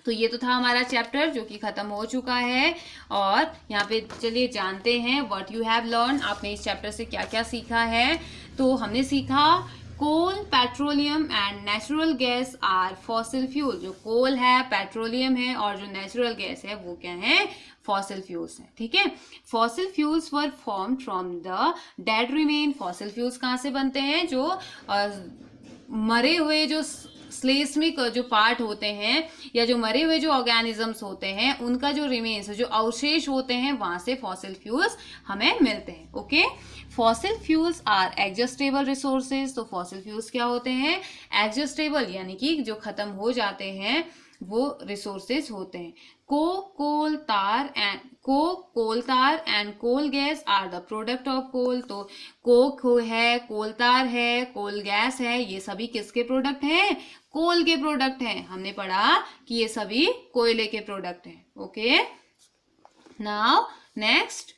तो ये तो था हमारा चैप्टर जो कि खत्म हो चुका है। और यहाँ पे चलिए जानते हैं व्हाट यू हैव लर्न, आपने इस चैप्टर से क्या क्या सीखा है। तो हमने सीखा coal, petroleum and natural gas are fossil fuel. जो कोल है, पेट्रोलियम है, और जो नेचुरल गैस है वो क्या है, फॉसिल फ्यूल्स है। ठीक है, fossil fuels were form from the dead remain. Fossil fuels कहाँ से बनते हैं, जो मरे हुए जो स्लेस्मिक जो पार्ट होते हैं या जो मरे हुए जो ऑर्गेनिजम्स होते हैं उनका जो रिमेन्स, जो अवशेष होते हैं, वहां से फॉसिल फ्यूल्स हमें मिलते हैं। Okay, fossil fuels are adjustable resources. तो फॉसिल फ्यूल्स क्या होते हैं, एडजस्टेबल, यानी कि जो खत्म हो जाते हैं वो रिसोर्सेज होते हैं। Coal tar and coal gas are the product of coal. तो कोक है, कोल तार है, कोल गैस है, ये सभी किसके प्रोडक्ट हैं, कोल के प्रोडक्ट हैं। हमने पढ़ा कि ये सभी कोयले के प्रोडक्ट हैं। Okay, now next,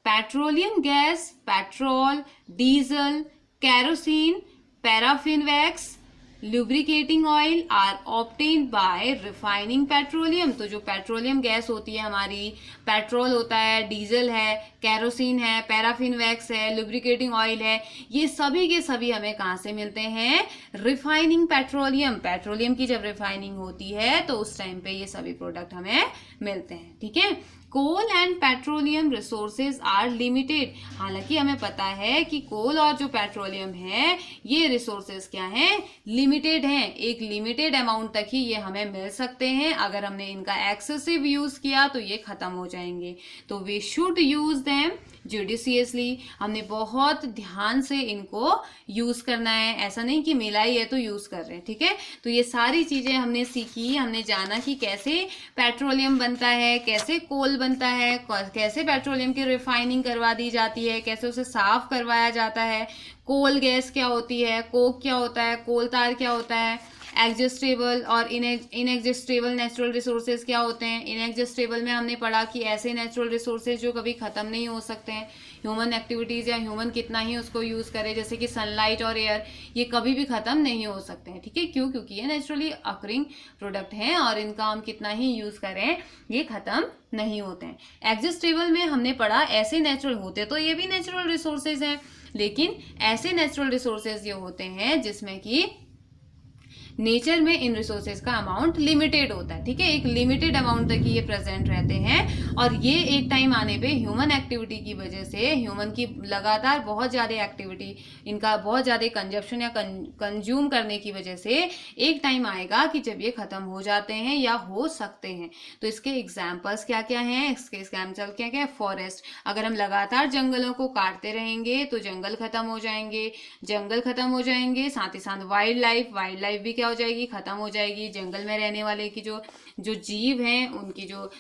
petroleum gas, petrol, diesel, kerosene, paraffin wax, lubricating oil are obtained by refining petroleum. तो जो पेट्रोलियम गैस होती है हमारी, पेट्रोल होता है, डीजल है, कैरोसिन है, पैराफिन वैक्स है, लुब्रिकेटिंग ऑयल है, ये सभी के सभी हमें कहाँ से मिलते हैं, रिफाइनिंग पेट्रोलियम। पेट्रोलियम की जब रिफाइनिंग होती है तो उस टाइम पे ये सभी प्रोडक्ट हमें मिलते हैं। ठीक है, coal and petroleum resources are limited. हालांकि हमें पता है कि कोल और जो पेट्रोलियम है ये रिसोर्सेज क्या हैं, लिमिटेड हैं, एक लिमिटेड अमाउंट तक ही ये हमें मिल सकते हैं। अगर हमने इनका एक्सेसिव यूज किया तो ये खत्म हो जाएंगे। तो we should use them judiciously. हमने बहुत ध्यान से इनको यूज करना है, ऐसा नहीं कि मिला ही है तो यूज कर रहे हैं। ठीक है, तो ये सारी चीजें हमने सीखी, हमने जाना कि कैसे पेट्रोलियम बनता है, कैसे कोल बनता है, कैसे पेट्रोलियम की रिफाइनिंग करवा दी जाती है, कैसे उसे साफ करवाया जाता है, कोल गैस क्या होती है, कोक क्या होता है, कोल तार क्या होता है, एग्जस्टेबल और इनएग्जस्टेबल नेचुरल रिसोर्सेज क्या होते हैं। इनएग्जस्टेबल में हमने पढ़ा कि ऐसे नेचुरल रिसोर्सेज जो कभी ख़त्म नहीं हो सकते हैं, ह्यूमन एक्टिविटीज़ या ह्यूमन कितना ही उसको यूज़ करे, जैसे कि सनलाइट और एयर, ये कभी भी ख़त्म नहीं हो सकते हैं। ठीक है, क्यों, क्योंकि ये नेचुरली अकरिंग प्रोडक्ट हैं और इनका हम कितना ही यूज़ करें ये ख़त्म नहीं होते हैं। एग्जस्टेबल में हमने पढ़ा ऐसे नेचुरल होते तो ये भी नेचुरल रिसोर्सेज हैं, लेकिन ऐसे नेचुरल रिसोर्सेज ये होते हैं जिसमें कि नेचर में इन रिसोर्सेज का अमाउंट लिमिटेड होता है। ठीक है, एक लिमिटेड अमाउंट तक ये प्रेजेंट रहते हैं, और ये एक टाइम आने पे ह्यूमन एक्टिविटी की वजह से, ह्यूमन की लगातार बहुत ज़्यादा एक्टिविटी, इनका बहुत ज़्यादा कंजप्शन या कंज्यूम करने की वजह से एक टाइम आएगा कि जब ये ख़त्म हो जाते हैं या हो सकते हैं। तो इसके एग्जाम्पल्स क्या क्या हैं, इसके एग्जाम्पल क्या क्या है, फॉरेस्ट। अगर हम लगातार जंगलों को काटते रहेंगे तो जंगल खत्म हो जाएंगे, जंगल खत्म हो जाएंगे, साथ ही साथ वाइल्ड लाइफ भी क्या हो जाएगी, खत्म हो जाएगी। जंगल में रहने वाले की जो जो जीव हैं उनकी जो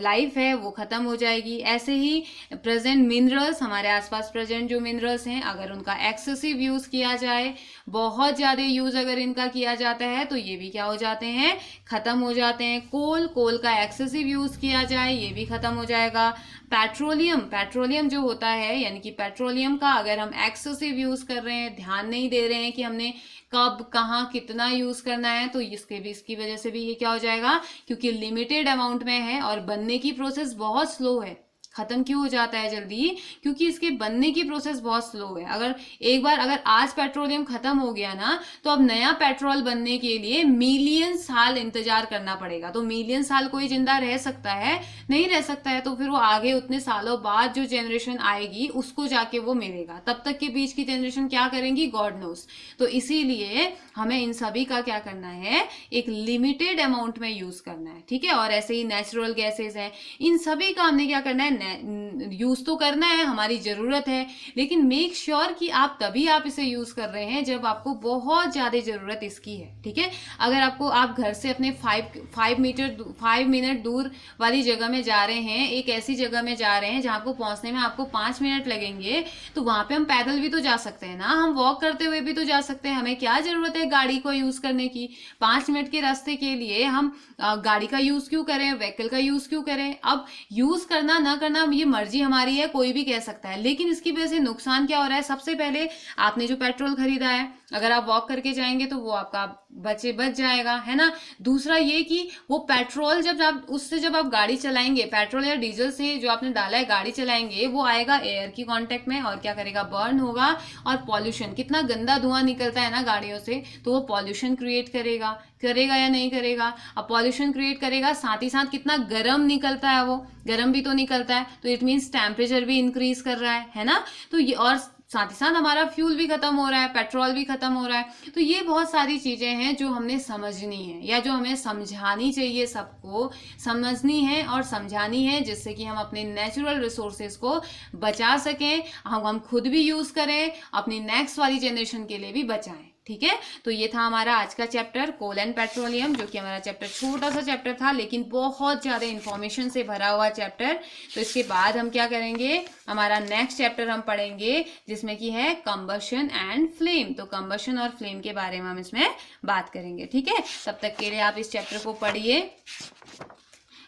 लाइफ है वो खत्म हो जाएगी। ऐसे ही प्रेजेंट मिनरल्स, हमारे आसपास प्रेजेंट जो मिनरल्स हैं, अगर उनका एक्सेसिव यूज किया जाए, बहुत ज्यादा यूज अगर इनका किया जाता है तो ये भी क्या हो जाते हैं, खत्म हो जाते हैं। कोल का एक्सेसिव यूज किया जाए ये भी खत्म हो जाएगा। पेट्रोलियम जो होता है, यानी कि पेट्रोलियम का अगर हम एक्सेसिव यूज कर रहे हैं, ध्यान नहीं दे रहे हैं कि हमने कब कहाँ कितना यूज करना है, तो इसकी वजह से भी ये क्या हो जाएगा, क्योंकि लिमिटेड अमाउंट में है और बनने की प्रोसेस बहुत स्लो है। खत्म क्यों हो जाता है जल्दी, क्योंकि इसके बनने की प्रोसेस बहुत स्लो है। अगर आज पेट्रोलियम खत्म हो गया ना, तो अब नया पेट्रोल बनने के लिए मिलियन साल इंतजार करना पड़ेगा। तो मिलियन साल कोई जिंदा रह सकता है, नहीं रह सकता है, तो फिर वो आगे उतने सालों बाद जो जनरेशन आएगी उसको जाके वो मिलेगा। तब तक के बीच की जनरेशन क्या करेंगी, गॉड नोस। तो इसीलिए हमें इन सभी का क्या करना है, एक लिमिटेड अमाउंट में यूज करना है, ठीक है। और ऐसे ही नेचुरल गैसेज हैं, इन सभी का हमने क्या करना है, यूज तो करना है, हमारी जरूरत है, लेकिन मेक श्योर कि आप इसे यूज कर रहे हैं जब आपको बहुत ज्यादा जरूरत इसकी है, ठीक है। अगर आप घर से अपने 5 मिनट दूर वाली जगह में जा रहे हैं, एक ऐसी जगह में जा रहे हैं जहां को पहुंचने में आपको 5 मिनट लगेंगे, तो वहां पे हम पैदल भी तो जा सकते हैं ना, हम वॉक करते हुए भी तो जा सकते हैं। हमें क्या जरूरत है गाड़ी को यूज करने की, 5 मिनट के रास्ते के लिए हम गाड़ी का यूज क्यों करें, व्हीकल का यूज क्यों करें। अब यूज करना ना करना ये मर्जी हमारी है, कोई भी कह सकता है, लेकिन इसकी वजह से नुकसान क्या हो रहा है। सबसे पहले आपने जो पेट्रोल खरीदा है, अगर आप वॉक करके जाएंगे तो वो आपका बच जाएगा, है ना। दूसरा ये कि वो पेट्रोल जब आप गाड़ी चलाएंगे, पेट्रोल या डीजल से जो आपने डाला है गाड़ी चलाएंगे, वो आएगा एयर की कांटेक्ट में और क्या करेगा, बर्न होगा। और पॉल्यूशन, कितना गंदा धुआं निकलता है ना गाड़ियों से, तो वो पॉल्यूशन क्रिएट करेगा या नहीं करेगा। अब पॉल्यूशन क्रिएट करेगा, साथ ही साथ कितना गर्म निकलता है, वो गर्म भी तो निकलता है, तो इट मीन्स टेम्परेचर भी इंक्रीज कर रहा है ना। तो ये, और साथ ही साथ हमारा फ्यूल भी खत्म हो रहा है, पेट्रोल भी खत्म हो रहा है। तो ये बहुत सारी चीजें हैं जो हमने समझनी है, या जो हमें समझानी चाहिए, सबको समझनी है और समझानी है, जिससे कि हम अपने नेचुरल रिसोर्सेज को बचा सकें, हम खुद भी यूज करें, अपनी नेक्स्ट वाली जनरेशन के लिए भी बचाएं, ठीक है। तो ये था हमारा आज का चैप्टर कोल एंड पेट्रोलियम, जो कि हमारा चैप्टर छोटा सा चैप्टर था, लेकिन बहुत ज्यादा इंफॉर्मेशन से भरा हुआ चैप्टर। तो इसके बाद हम क्या करेंगे, हमारा नेक्स्ट चैप्टर हम पढ़ेंगे जिसमें कि है कंबशन एंड फ्लेम। तो कंबशन और फ्लेम के बारे में हम इसमें बात करेंगे, ठीक है। तब तक के लिए आप इस चैप्टर को पढ़िए,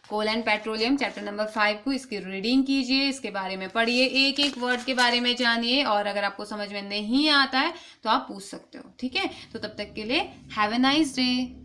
कोल एंड पेट्रोलियम चैप्टर नंबर 5 को, इसकी रीडिंग कीजिए, इसके बारे में पढ़िए, एक एक वर्ड के बारे में जानिए, और अगर आपको समझ में नहीं आता है तो आप पूछ सकते हो, ठीक है। तो तब तक के लिए हैव अ नाइस डे।